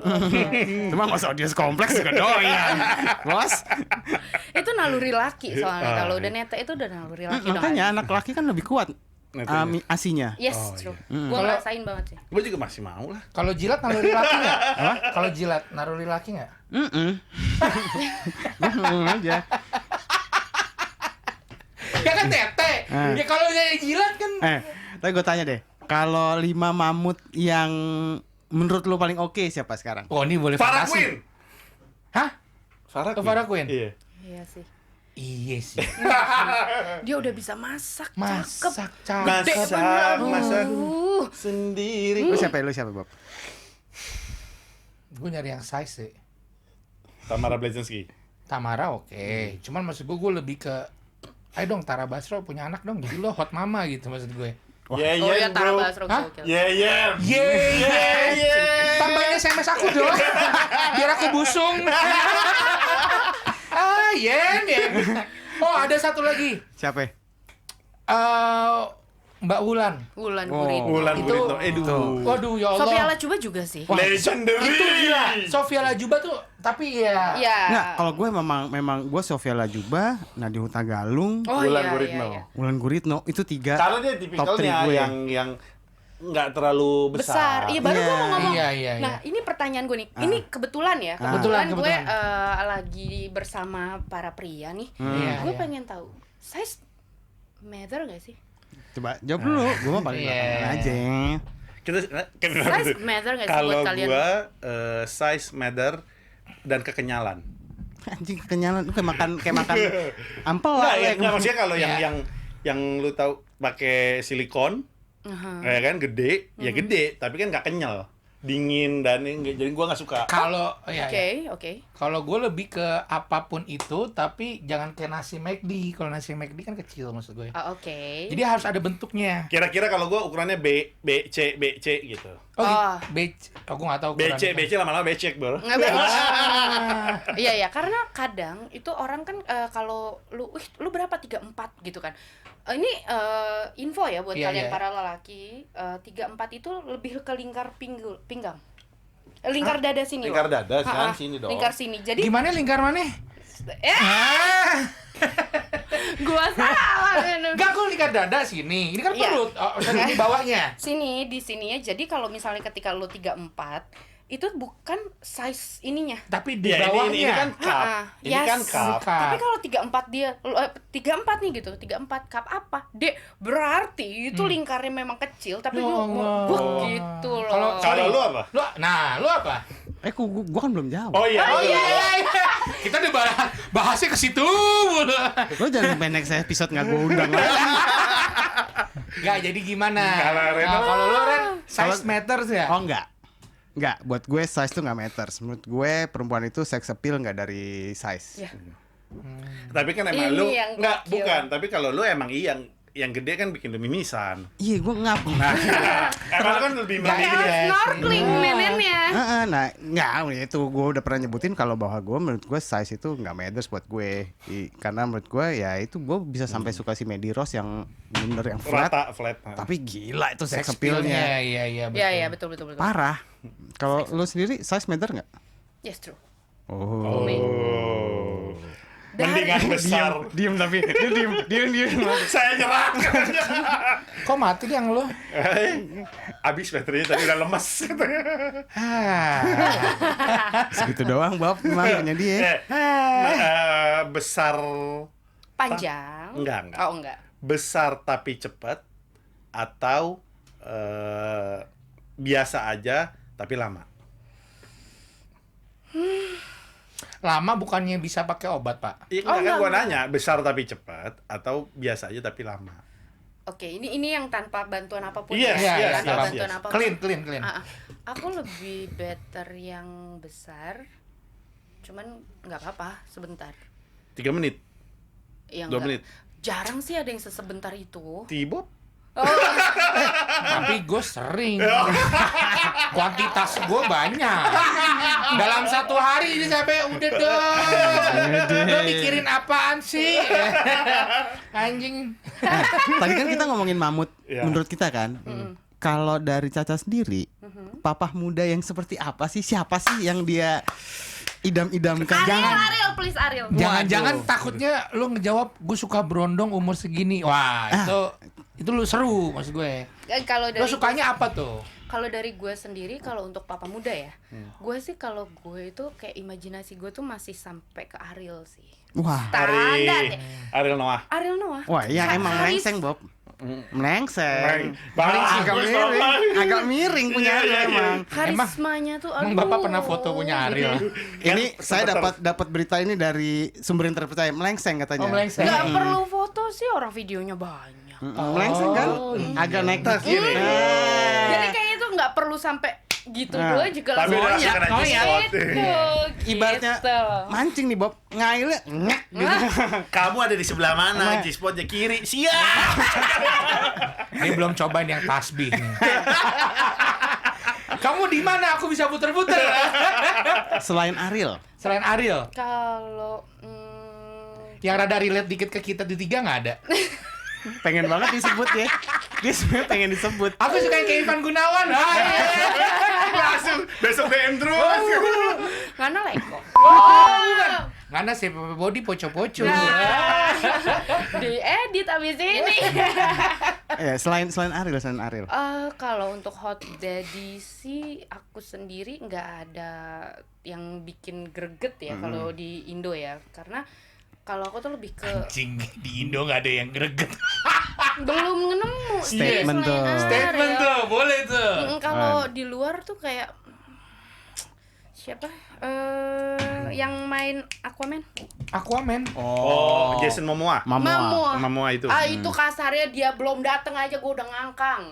Cuma nggak usah odious complex juga doyan bos. Itu naluri laki soalnya. Ah, Kalau iya. udah nete itu udah naluri laki dong. Makanya anak laki kan lebih kuat Netein. asinya. Yes, true. Gua ngerasain banget sih. Gue juga masih mau lah. Kalau jilat naluri laki nggak? Kalau jilat naluri laki nggak? Aja. Ya kan tete. Ya kalau dari jilat kan. Tapi gue tanya deh, kalau 5 mamut yang menurut lu paling oke siapa sekarang? Oh ini boleh Farah fantasi. Queen. Hah? Farah Queen. Iya. Iya sih. Iya sih. Dia udah bisa masak, cakep. Masak cakep. Masak Aduh. sendiri. Lu siapa Bob? Gue nyari yang size sih. Tamara Blazensky. Tamara oke. Cuman maksud gue lebih ke ayo dong Tara Basro punya anak dong. Jadi lo hot mama gitu maksud gue. Yeah, Oh ya, Tara bro. Basro Hah? gokil. Yeah. Tambahin SMS aku dong. Biar aku busung. Yen. Oh ada satu lagi. Siapa? Mbak Wulan. Wulan Oh. Guritno. Wulan Itu- Guritno. Waduh ya Allah. Sofia Lajuba juga sih. Legendary. Itu gila. Sofia Lajuba tuh tapi ya. Iya. Nggak, kalau gue memang gue Sofia Lajuba, Nadya Hutagalung, Oh Wulan iya, Guritno. iya. Wulan Guritno itu 3 Karena dia top 3 tipikalnya gue. yang nggak terlalu besar. Iya, baru gue mau ngomong. Iya. Nah, ini pertanyaan gue nih. Ini kebetulan ya. Kebetulan. Gue lagi bersama para pria nih. Iya, Gue iya. pengen tahu, size matter gak sih? Coba jawab dulu, gue mah paling Iya. belakangan aja. Size matter gak sih Kalau buat kalian? gua size matter dan kekenyalan. Anjing kekenyalan, lu kayak makan ampel Enggak, lah. ya, enggak, maksudnya kalau Iya. yang lu tahu pakai silikon, ya kan gede, ya gede, tapi kan nggak kenyal, dingin dan ini, jadi gua nggak suka. Kalau ya, Oke. kalau gue lebih ke apapun itu, tapi jangan kayak nasi McD. Kalau nasi McD kan kecil maksud gue. Oke. Jadi harus ada bentuknya. Kira-kira kalau gua ukurannya BC gitu. Oh, Oh. aku nggak tahu ukurannya. BC lama-lama becek, Bro. Nggak baik. Iya, karena kadang itu orang kan kalau lu berapa 34 gitu kan. Ini info ya buat Iya, kalian iya. para lelaki, 34 itu lebih ke lingkar pinggang. Lingkar dada sini. Lingkar loh. dada kan, Ha-ha, sini dong. Lingkar sini. Jadi Gimana lingkar mana? gua salah. Enggak, kok lingkar dada sini. Ini kan Iya. perut. Oh, ini bawahnya. Sini di sini ya. Jadi kalau misalnya ketika lu 34 itu bukan size ininya. Tapi di Ya, bawahnya. ini kan cup. Ha-ha, Ini kan yes. cup. Tapi kalau 34 dia 34 nih gitu, 34 cup apa? Dek, berarti itu lingkarnya memang kecil tapi Ya lu Allah. gitu loh. Kalau lu apa? Lu apa? Gua kan belum jawab. Oh iya. Kita udah bahasnya ke situ mulu. Lo jangan sampai next episode nggak gue undang lagi. Enggak, jadi gimana? Kalau Ren- Kalau lu Ren, size Kalau- matters ya? Oh enggak. Buat gue size tuh nggak matters. Menurut gue perempuan itu sex appeal nggak dari size. Ya. Tapi kan emang Ini lu yang enggak, gokil. bukan. Tapi kalau lu emang yang gede kan bikin lu mimisan. Iya, gue ngap. Emang kan lebih Nggak, mending. iya. Snorkeling neneknya. Nah, nggak itu gue udah pernah nyebutin kalau bahwa gue menurut gue size itu nggak matters buat gue. Karena menurut gue ya itu gue bisa sampai suka si Medi Rose yang bener yang flat. Rata, flat. Tapi gila itu sex Sex appeal-nya. Iya, Iya, betul. Parah. Kalau lu sendiri size matter nggak? Yes, true. Oh. Oh. Mendingan besar. Diem tapi diem. Saya nyerah. Kok mati yang lu? Abis baterainya tadi udah lemes. Segitu doang Bob emang punya dia. Besar. Panjang. Enggak. Oh, enggak. Besar tapi cepat atau biasa aja tapi lama. Lama bukannya bisa pakai obat, Pak? Iya, Oh, kan enggak, gua enggak. nanya, besar tapi cepat atau biasa aja tapi lama. Oke, ini yang tanpa bantuan apapun. Yes, ya? yes, Tanpa yes, bantuan yes. apapun. Clean. Ah, aku lebih better yang besar. Cuman nggak apa-apa, sebentar. 3 menit. Yang 2 menit. Jarang sih ada yang sesebentar itu. Tibo. Tapi gue sering. Kuantitas gue banyak. Dalam satu hari ini sampai udah dong. Lo mikirin apaan sih? Anjing. Nah, tadi kan kita ngomongin mamut. Iya. Menurut kita kan, kalau dari Caca sendiri, papah muda yang seperti apa sih? Siapa sih yang dia idam-idamkan? Ariel, please Ariel. Jangan-jangan Waduh. takutnya lo ngejawab gue suka berondong umur segini. Wah, itu lu seru maksud gue. Kalau Lo dari sukanya apa tuh? kalau dari gue sendiri, kalau untuk papa muda ya, gue sih kalau gue itu kayak imajinasi gue tuh masih sampai ke Ariel sih. Wah, Standar deh. Ariel Noah. Ariel Noah. wah, yang emang Haris. melengseng Bob. Melengseng. Bagus, Agak miring punya Iya, Ariel iya, iya. emang. Karismanya tuh aduh. Emang Bapak pernah foto punya Ariel? Ini saya sempet dapat berita ini dari sumber yang terpercaya, melengseng katanya. Oh, melengseng. Nggak perlu foto sih, orang videonya banyak. Melengseng kan? Agak naik tas gini. Jadi kayaknya tuh nggak perlu sampai gitu Nah. dulu juga Tapi udah langsung kena G-spot. Ibaratnya Gitu. mancing nih Bob, ngailnya ngek gitu. Kamu ada di sebelah mana? G-spotnya kiri. Siap. Ini belum cobain yang tasbih nih. Kamu di mana? Aku bisa puter-puter. Selain Ariel, Selain Ariel, Kalau yang rada relate dikit ke kita di tiga nggak ada. pengen banget disebut ya. Dia sebenarnya pengen disebut. Aku suka yang kayak Ivan Gunawan. Langsung besok DM terus. Ngana Leko. Bukan. Ngana sih body poco-poco. Diedit abis ini. Selain Ariel. Kalau untuk hot daddy sih aku sendiri nggak ada yang bikin greget ya kalau di Indo ya, karena kalau aku tuh lebih ke Anjing, di Indo nggak ada yang greget. belum nemu Statement selain tuh. Ariel. Statement tuh, boleh tuh. Kalau di luar tuh kayak siapa yang main Aquaman? Oh, Jason Momoa. Momoa itu. Itu kasarnya dia belum dateng aja gue udah ngangkang.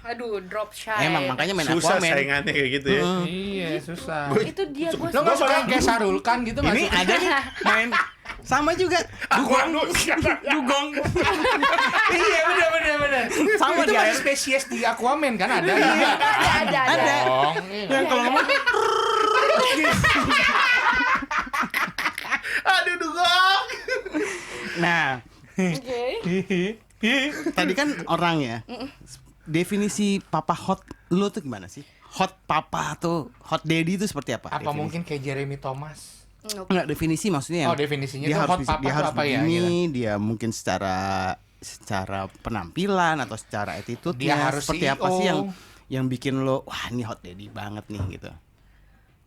Aduh, drop shot. Emang makanya main Susah Aquaman. saingannya kayak gitu ya. Iya, susah. Itu dia gue Lo nggak suka yang kayak Sarul Khan gitu nggak Ini suka? ada nih main sama juga. Dugong. Iya, benar. Sama Itu dia. masih spesies di Aquaman kan ada? ada. Dong. Yang kalau ngomong Aduh, dugong. nah, Oke. tadi kan orang ya. Definisi papa hot lu tuh gimana sih? Hot papa tuh, hot daddy itu seperti apa? Apa definisi? mungkin kayak Jeremy Thomas? Enggak, definisi maksudnya yang Oh, definisinya dia tuh harus hot papa dia tuh harus apa ya, begini, dia mungkin secara penampilan atau secara attitude-nya Dia harus seperti CEO. apa sih yang bikin lo wah ini hot daddy banget nih gitu.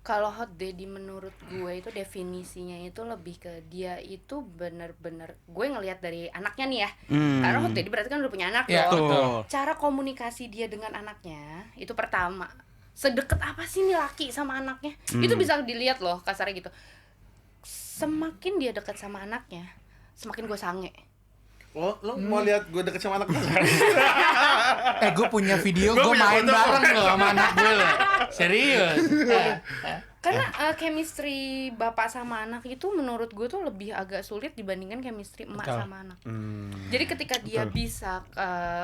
Kalau hot daddy menurut gue itu definisinya itu lebih ke dia itu bener-bener gue ngelihat dari anaknya nih ya. Karena hot daddy berarti kan udah punya anak Ya, dong. betul. Cara komunikasi dia dengan anaknya itu pertama. Sedekat apa sih nih laki sama anaknya? Itu bisa dilihat loh kasarnya gitu. Semakin dia dekat sama anaknya, semakin gue sange. Oh, lo mau lihat gue deket sama anak gue? Gue punya video Gua gue punya main foto. bareng loh sama anak gue loh. Serius. Karena chemistry bapak sama anak itu menurut gue tuh lebih agak sulit dibandingkan chemistry emak Betul. sama anak. Jadi ketika dia bisa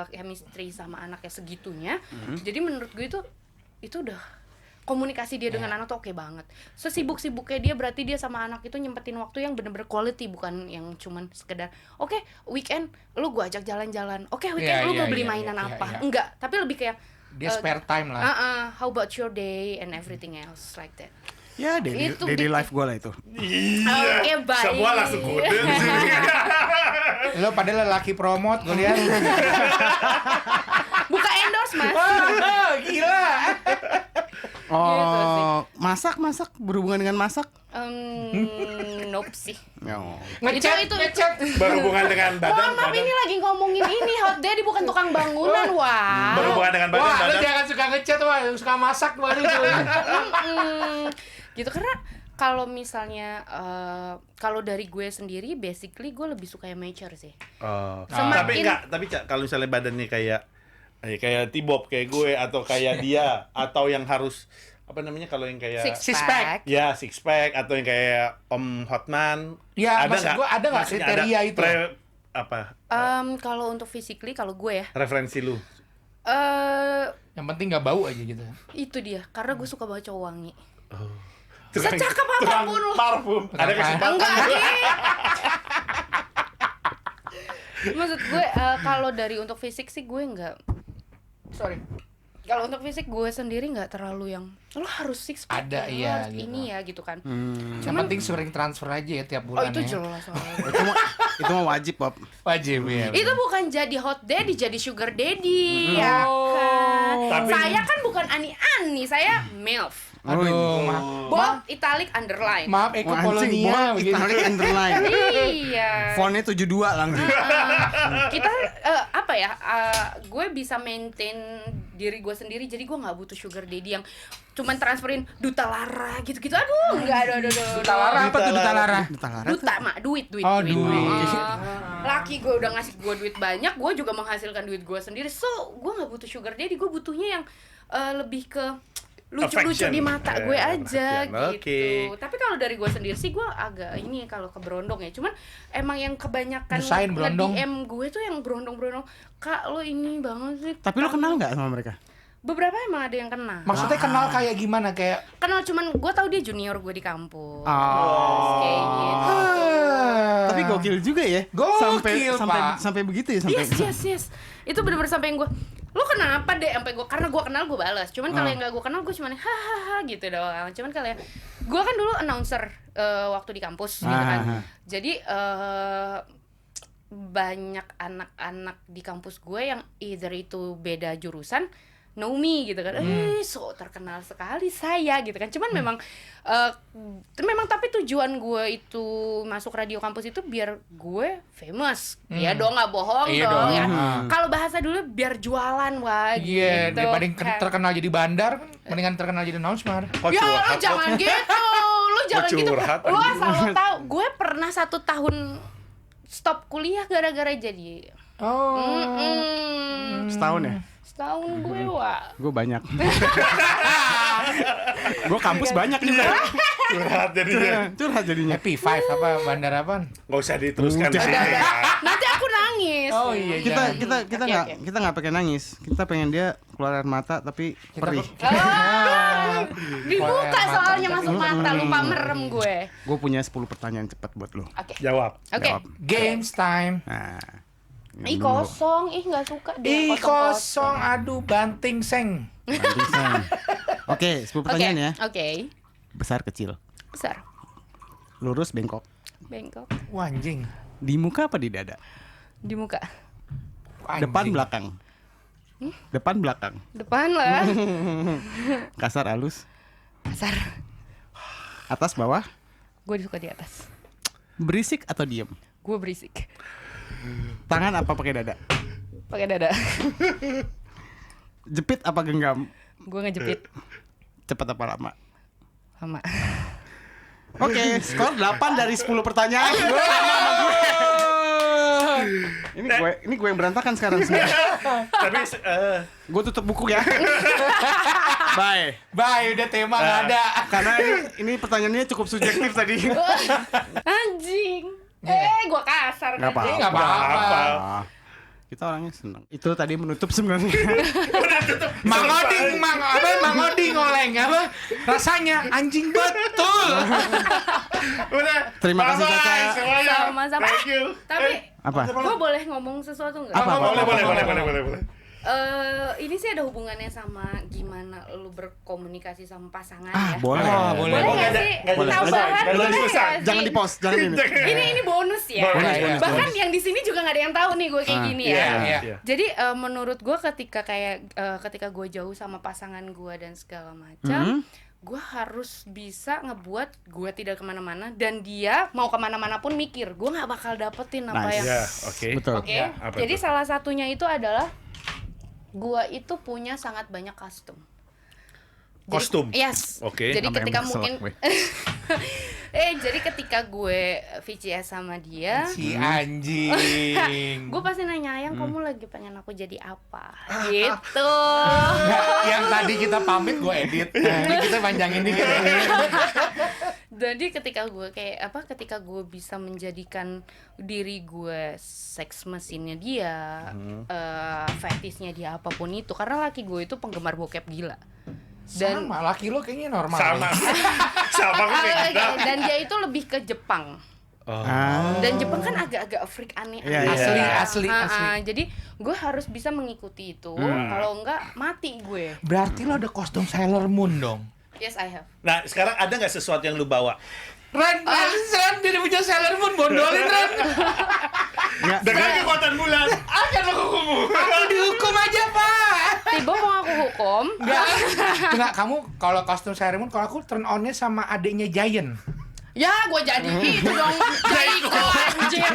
chemistry sama anaknya segitunya, jadi menurut gue itu udah komunikasi dia dengan anak tuh oke banget. Sesibuk-sibuknya dia berarti dia sama anak itu nyempetin waktu yang bener-bener quality, bukan yang cuman sekedar oke, weekend lu gua ajak jalan-jalan. Oke, weekend lu mau beli mainan apa? Enggak, tapi lebih kayak Dia spare time lah. how about your day and everything else like that. Ya daddy Itu daddy bikin- life gue lah itu. Oke, baik. Semua langsung kode di sini. Lo pada lelaki promote gue lihat. Buka endorse, Mas. Gila. Gitu sih. Masak berhubungan dengan masak? Nope sih. Oh. Ngecat. Berhubungan dengan badan. Mohon maaf, ini lagi ngomongin ini hot daddy bukan tukang bangunan, wah. Berhubungan dengan badan. Wah, lo jangan suka ngecat, wah, suka masak baru itu. Gitu karena kalau misalnya kalau dari gue sendiri basically gue lebih suka yang mature sih. Oh. Semakin- Tapi Cak, kalau misalnya badannya kayak T-Bob kayak gue atau kayak dia atau yang harus apa namanya kalau yang kayak Six Six pack. ya six pack atau yang kayak Om Hotman. Ya, maksud gue ada nggak Maksudnya kriteria ada itu? apa Kalau untuk physically kalau gue ya referensi lu? Yang penting nggak bau aja gitu. itu dia karena gue suka banget cowok wangi. Tukang- Secakep tukang apapun lu. parfum. Ada Tukang kesempatan. Enggak sih. Maksud gue kalau dari untuk fisik sih gue nggak. Sorry. Kalau untuk fisik gue sendiri nggak terlalu yang lo harus six pack, Ada, lo iya, harus gitu. ini ya gitu kan. Yang penting sering transfer aja ya tiap Oh bulan. itu ya. jelas soalnya. itu mah wajib, Bob. Wajib ya. Itu bukan jadi hot daddy, jadi sugar daddy ya kan. Tapi- Saya kan bukan ani-ani, saya MILF. Aduh, Bold italic underline. maaf Eko Wah, anjing, Polonia bold, begitu. italic underline. Iya. Fontnya 72 langsung. Kita apa ya? Gue bisa maintain diri gue sendiri, jadi gue nggak butuh sugar daddy yang cuman transferin duta lara gitu-gitu. Aduh, nggak ada. Duta Lara apa tuh Duta Lara? Duta Lara Duta mak duit. Oh, duit. Laki gue udah ngasih gue duit banyak, gue juga menghasilkan duit gue sendiri. So gue nggak butuh sugar daddy, gue butuhnya yang lebih ke lucu-lucu Affection. di mata gue aja Perhatian, gitu. oke. Tapi kalau dari gue sendiri sih gue agak ini kalau ke berondong ya. Cuman emang yang kebanyakan Nyusahin berondong. nge-DM gue tuh yang berondong-berondong. Kak lo ini banget sih. Tapi lo kenal nggak sama mereka? Beberapa emang ada yang kenal. Maksudnya kenal kayak gimana? Kayak Kenal cuman gue tahu dia junior gue di kampus. Oh. Kayak gitu. Tapi tapi gokil juga ya. Gokil, Pak. Sampai begitu ya sampai. Yes. Itu bener-bener sampai yang gue, lu kenapa deh? Sampai gue, karena gue kenal gue balas. Cuman kalau yang gak gue kenal gue cuman hahaha gitu doang. Cuman kalau yang gue kan dulu announcer waktu di kampus gitu kan. Jadi banyak anak-anak di kampus gue yang either itu beda jurusan, know me gitu kan. So terkenal sekali saya gitu kan. Cuman memang tapi tujuan gue itu masuk radio kampus itu biar gue famous. Ya dong, nggak bohong dong ya. Kalau bahasa dulu biar jualan gitu. Daripada terkenal jadi bandar, mendingan terkenal jadi announcer. Ya lu jangan gitu. Lu jangan gitu. Lu asal lu tahu, gue pernah 1 tahun stop kuliah gara-gara jadi. Setahun ya? Setahun gue, Wak. Gue banyak. Gue kampus banyak juga. Curhat jadinya. Happy Five apa bandar apaan? Nggak usah diteruskan di Udah. sini. Nanti aku nangis. Oh iya, Kita nggak pengen nangis. Kita pengen dia keluar air mata tapi perih. Di muka soalnya masuk mata, lupa merem gue. Gue punya 10 pertanyaan cepat buat lo. Oke. Jawab. Games time. Nah, Ih kosong, nggak suka deh. Kosong, aduh banting seng. Oke, 10 pertanyaan ya. Oke. Besar kecil. Besar. Lurus bengkok. Bengkok. Wah, anjing. Di muka apa di dada? Di muka. Depan belakang. Depan belakang. Depan lah. Kasar halus. Kasar. Atas bawah. Gue suka di atas. Berisik atau diem? Gue berisik. Tangan apa pakai dada? Pakai dada. Jepit apa genggam? Gue ngejepit. Cepat apa lama? Lama. Oke, skor 8 dari 10 pertanyaan. Ini gue yang berantakan sekarang sebenarnya. Tapi Gue tutup buku ya. Bye. Bye, udah tema nggak ada. Karena ini pertanyaannya cukup subjektif tadi. Anjing. Gue kasar. Nggak anjing. Nggak apa-apa. Kita orangnya senang. Itu tadi menutup sebenarnya. Mang Oding oleng apa? Rasanya anjing betul. udah. Terima kasih, Bye-bye Caca. semuanya. Sama-sama. Thank you. Tapi Apa? gue boleh ngomong sesuatu nggak? Apa? Boleh. Ini sih ada hubungannya sama gimana lu berkomunikasi sama pasangan Ah, ya. boleh. Boleh. Boleh nggak sih? Boleh. Tambahan Nggak boleh boleh. nggak Jangan sih? di post, jangan ini. Ini bonus ya. Bonus. Bahkan yang di sini juga nggak ada yang tahu nih gue kayak gini ya. Iya. Jadi menurut gue ketika gue jauh sama pasangan gue dan segala macam, gue harus bisa ngebuat gue tidak kemana-mana dan dia mau kemana-mana pun mikir gue nggak bakal dapetin apa Nice. yang. Ya, oke. Betul. Oke. Ya, apa Jadi itu? salah satunya itu adalah gue itu punya sangat banyak kostum. Kostum? Yes. Oke. Jadi Sampai ketika kesel mungkin gue. jadi ketika gue VCS sama dia, Si anjing. gue pasti nanya, "Ayang, kamu lagi pengen aku jadi apa?" Gitu. Nggak, yang tadi kita pamit gue edit. Ini kita panjangin dikit. Jadi ketika gue bisa menjadikan diri gue seks mesinnya dia, fetishnya dia apapun itu, karena laki gue itu penggemar bokep gila. Dan Sama, laki lo kayaknya normal. Sama. Sama kok kayak kita. dan dia itu lebih ke Jepang. Dan Jepang kan agak-agak freak aneh. Iya, Asli. Jadi gue harus bisa mengikuti itu. Kalau enggak mati gue. Berarti lo ada kostum Sailor Moon dong. Yes, I have. Nah, sekarang ada nggak sesuatu yang lu bawa? Ren, dia punya Sailor Moon, bondolin Ren. Dengan kekuatan bulan, akan aku hukum. Aku dihukum aja, Pak. Tiba mau aku hukum. Enggak, kamu kalau kostum Sailor Moon, kalau aku turn on-nya sama adiknya Giant. Ya, gue jadi itu dong. Zaiko anjir.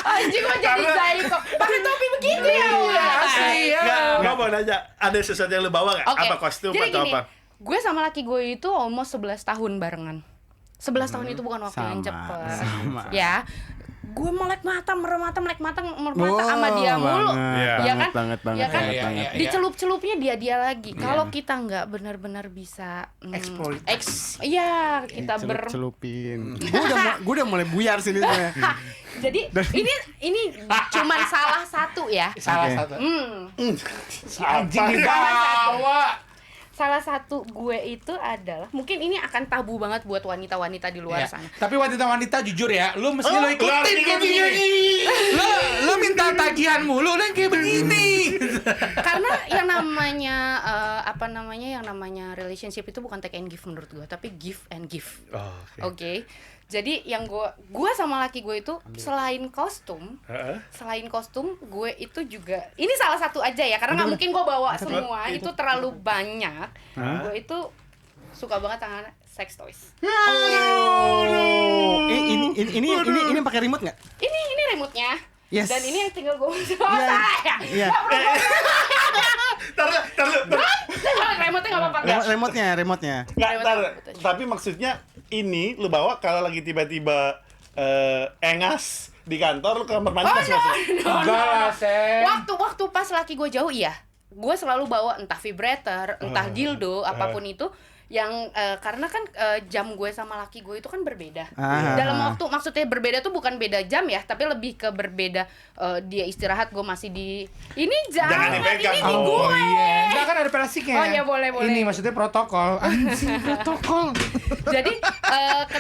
Anjir, gue jadi Zaiko. Pakai topi begitu ya. Nggak mau nanya, ada sesuatu yang lu bawa nggak? Oke. Apa kostum Jadi atau gini, apa? gue sama laki gue itu almost 11 tahun barengan. 11 tahun itu bukan waktu yang Sama, cepet. sama. Ya. Gue melek mata sama dia mulu. Ya kan? Banget. Ya kan? Iya. Dicelup-celupnya dia lagi. Kalau kita nggak benar-benar bisa Eksploitasi. iya, kita celupin. Gue udah mulai buyar sini sebenarnya. Jadi ini cuman salah satu ya. Salah Oke. satu. Si Apa? anjing dibawa. salah satu gue itu adalah mungkin ini akan tabu banget buat wanita-wanita di luar sana. Tapi wanita-wanita jujur ya, lu mesti lo lu ikutin harus kayak ikutin. begini. Lu minta tagihan mulu lu yang kayak begini. Karena yang namanya yang namanya relationship itu bukan take and give menurut gue, tapi give and give. Oh, Oke. Jadi yang gue sama laki gue itu selain kostum, gue itu juga ini salah satu aja ya, karena nggak mungkin gue bawa semua, itu terlalu banyak. Gue itu suka banget tangan sex toys. Ini pakai remote nggak? Ini remote-nya. Yes. Dan ini yang tinggal gue Iya. Remote-nya nggak apa-apa. Remotenya. Tapi maksudnya ini lu bawa kalau lagi tiba-tiba engas di kantor lu ke kamar mandi masih. Enggak lah, Sen. Waktu pas laki gue jauh, iya, gue selalu bawa entah vibrator, entah dildo, apapun itu. Yang karena kan jam gue sama laki gue itu kan berbeda. Dalam waktu, maksudnya berbeda tuh bukan beda jam ya, tapi lebih ke berbeda dia istirahat, gue masih di ini jam, Jangan dipegang. ini gue. Enggak kan ada plastiknya. Oh iya, boleh. Ini maksudnya protokol. Anjing, protokol. Jadi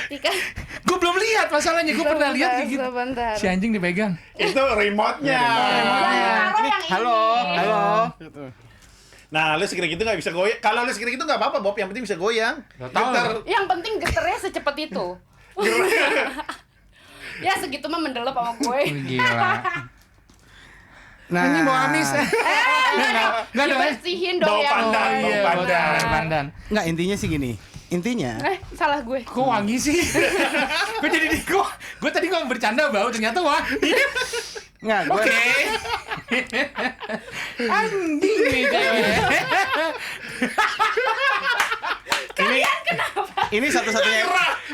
ketika Gue belum lihat masalahnya, gue pernah lihat kayak gitu. Sebentar. Si anjing dipegang. Itu remote-nya. Taruh yang ini. Halo. Nah, lu segera gitu nggak bisa goyang. Kalau lu segera gitu nggak apa-apa, Bob. Yang penting bisa goyang. tahu. Yang penting geternya secepat itu. Ya segitu mah mendelep sama gue. Gila. Nah, Anjing bau amis. Enggak dong. Dibersihin dong Bau yang pandan, gue. bau pandan. Pandan. nggak, intinya sih gini. Intinya Salah gue. Kok wangi sih? Gue jadi gue tadi ngomong bercanda bau, ternyata wangi. nggak, gue Oke. Anjing nih cewek. ini satu-satunya.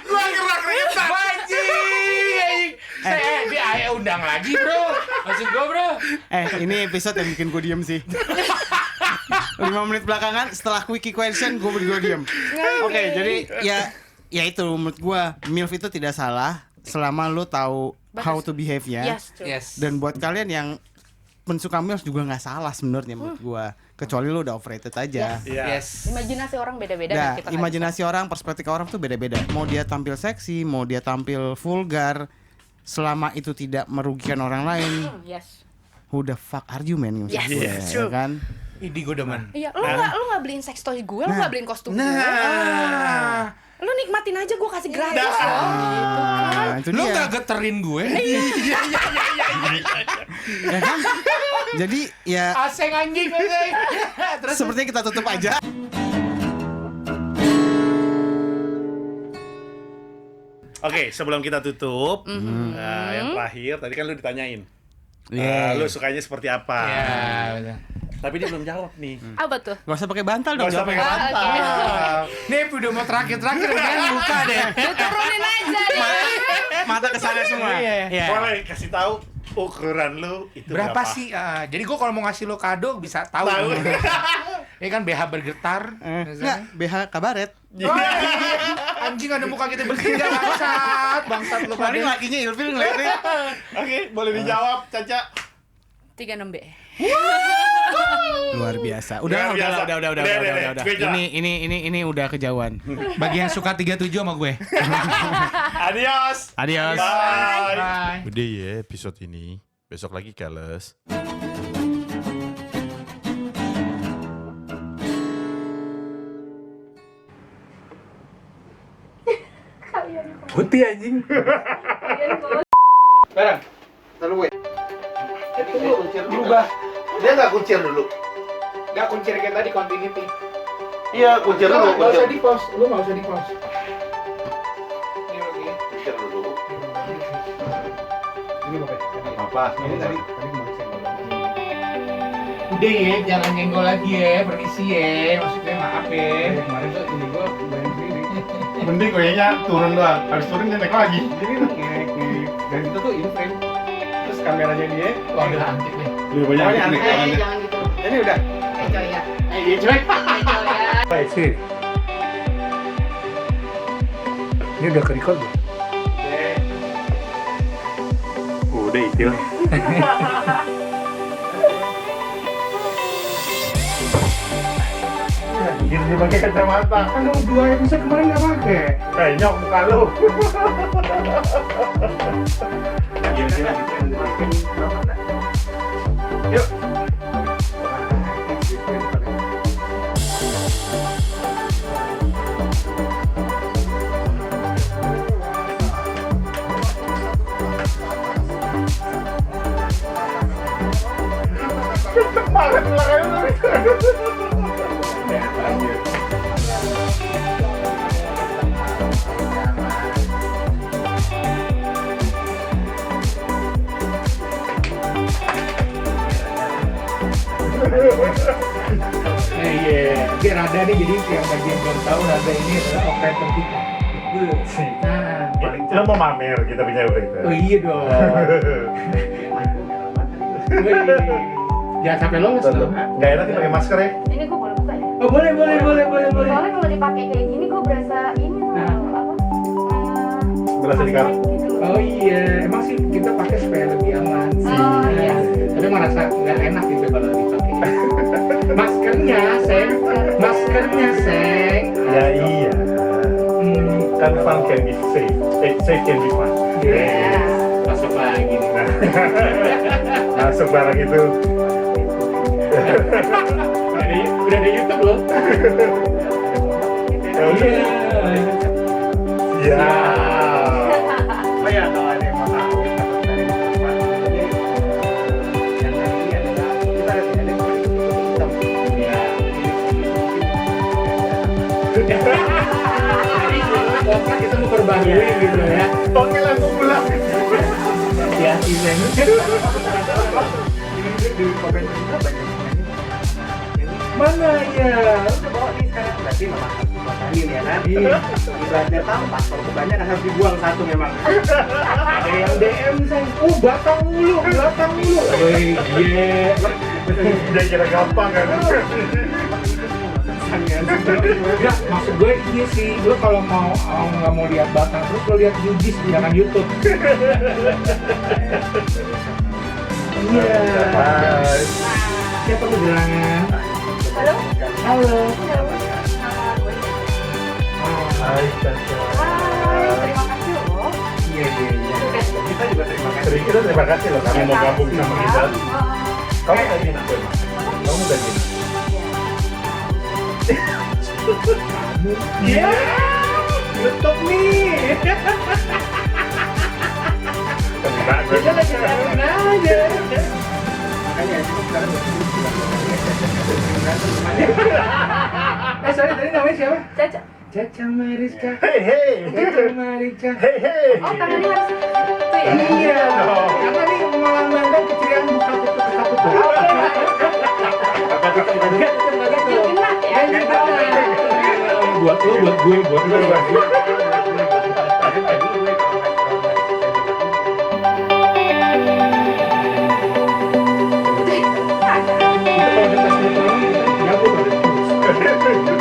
Gua gerak keringetan. Anjing. Saya undang lagi, Bro. Maksud gue, Bro. Ini episode yang bikin gue diem sih. 5 menit belakangan setelah quickie question gue diem. Oke, jadi ya itu menurut gue MILF itu tidak salah selama lu tahu how to behave-nya. Yes, true. Yes. Dan buat kalian yang pensuka MILF juga nggak salah sebenarnya menurut gue, kecuali lu udah overrated aja. Yes. Imajinasi orang beda-beda. Nah, kita nggak imajinasi orang, perspektif orang tuh beda-beda. Mau dia tampil seksi, mau dia tampil vulgar, selama itu tidak merugikan orang lain, bisa. Yes. who the fuck are you, man? Maksud Yes, gue, it's ya true. kan? Ini gue demen. Iya, lu nggak beliin sex toy gue, lu nggak beliin kostum gue. Nah, Lu nikmatin aja, gue kasih gratis loh. Gitu kan. Nah, itu lu dia. gak geterin gue? Ya kan? Jadi ya Aseng anjing. Terus sepertinya kita tutup aja. Oke, sebelum kita tutup, yang terakhir tadi kan lu ditanyain. Iya. Lu sukanya seperti apa? ya, betul. Tapi dia belum jawab nih. Apa tuh? Gak usah pakai bantal dong. Gak usah pakai jawabnya. bantal. Nih udah mau terakhir kan buka deh. Lu turunin aja deh. Mata kesana semua. Iya. Boleh kasih tahu ukuran lu itu Berapa sih? Jadi gue kalau mau ngasih lo kado bisa tahu. Tahu. Ini kan BH bergetar. Enggak, BH kabaret. Anjing ada muka kita bertiga bangsat lu Paling pada. lakinya ilfil ngeliatnya. Oke, boleh dijawab, Caca. 36B. Luar biasa. Luar biasa. Udah. Gue jalan. Ini udah kejauhan. Bagi yang suka 37 sama gue. Adios. Adios. Bye. Bye. Udah ya episode ini. Besok lagi Keles. Putih anjing. Barang. Lalu gue. Berubah. Dia nggak kuncir dulu. Gak kuncir kayak tadi continuity. Iya, kuncir dulu. Gak usah di pause. Lu gak usah di pause. Ini lagi. Kuncir dulu. Ini Apa? Ini tadi udah ya, jangan nyenggol lagi ya, permisi ya, maksudnya maaf ya. Kemarin tuh ini gua bayar sendiri. Mending kayaknya turun doang. Habis turun dia naik lagi. Jadi naik. Dan itu tuh in frame. Terus kameranya dia. Wah, udah antik nih. Lebih banyak nih. Jangan gitu. Ini udah. Enjoy ya. Iya, cuek. Enjoy ya. Baik sih. Ini udah ke-record belum? Udah itu. Gini pakai kacamata. Kan lu 2 episode kemarin nggak pakai. Nyok muka lu. Yuk. Banget belakangnya. Iya, biar Rada nih, jadi yang bagian belum tahu Rada ini adalah operator kita. Lo mau mamer kita punya berita. Oh iya dong. Wih, jangan sampai lolos loh. Gak enak pakai masker ya? Ini gue boleh buka ya? Oh boleh. Soalnya kalau dipakai kayak gini gue berasa ini tuh Nah. apa? Berasa di kamar. Gitu. Oh iya, emang sih kita pakai supaya lebih aman sih. Oh, iya. Tapi merasa nggak enak gitu kalau dipakai. Maskernya, Seng. Ya iya. Kan fun can be safe. Safe can be fun. Iya. Masuk lagi nih. Masuk barang itu. Udah di YouTube loh. Iya. Ya. Oh ya, kalau ada yang mau tahu dari teman ini yang tadi adalah kita ada hitam. Iya. Pokoknya kita mau perbarui gitu ya. Oke langsung pulang. Ya, iya. Di komen kita banyak Mana ya? udah bawa nih sekarang berarti memang harus dibuangin ya kan? Iya. Ibaratnya tampak, kalau kebanyakan harus dibuang satu memang. Ada yang DM Seng. Oh, batang mulu. Wih, iya. Dia kira gampang kan? Enggak, maksud gue ini sih, gue kalau mau nggak mau lihat batang terus lo lihat Yudis jangan YouTube. Iya. Bye. Siapa tuh bilangan? Halo? Halo. Nama gue. Hai Caca. Hai, terima kasih loh. Iya. Kita juga terima kasih. Kita terima kasih loh kamu mau gabung sama kita. Kamu gak gini gue mas? Kamu gak gini? Iya. YouTube nih. Enggak, gue Kita lagi jalan aja. Makanya itu sekarang Sorry, tadi namanya siapa? Caca. Caca Mariska. Hey hey. Caca Mariska. Hey hey. Oh, tangannya harus itu ya? Iya. Apa nih melambangkan keceriaan buka tutup. Kena ya? Buat lo, buat gue. Itu kalau kita tes ini, jago banget.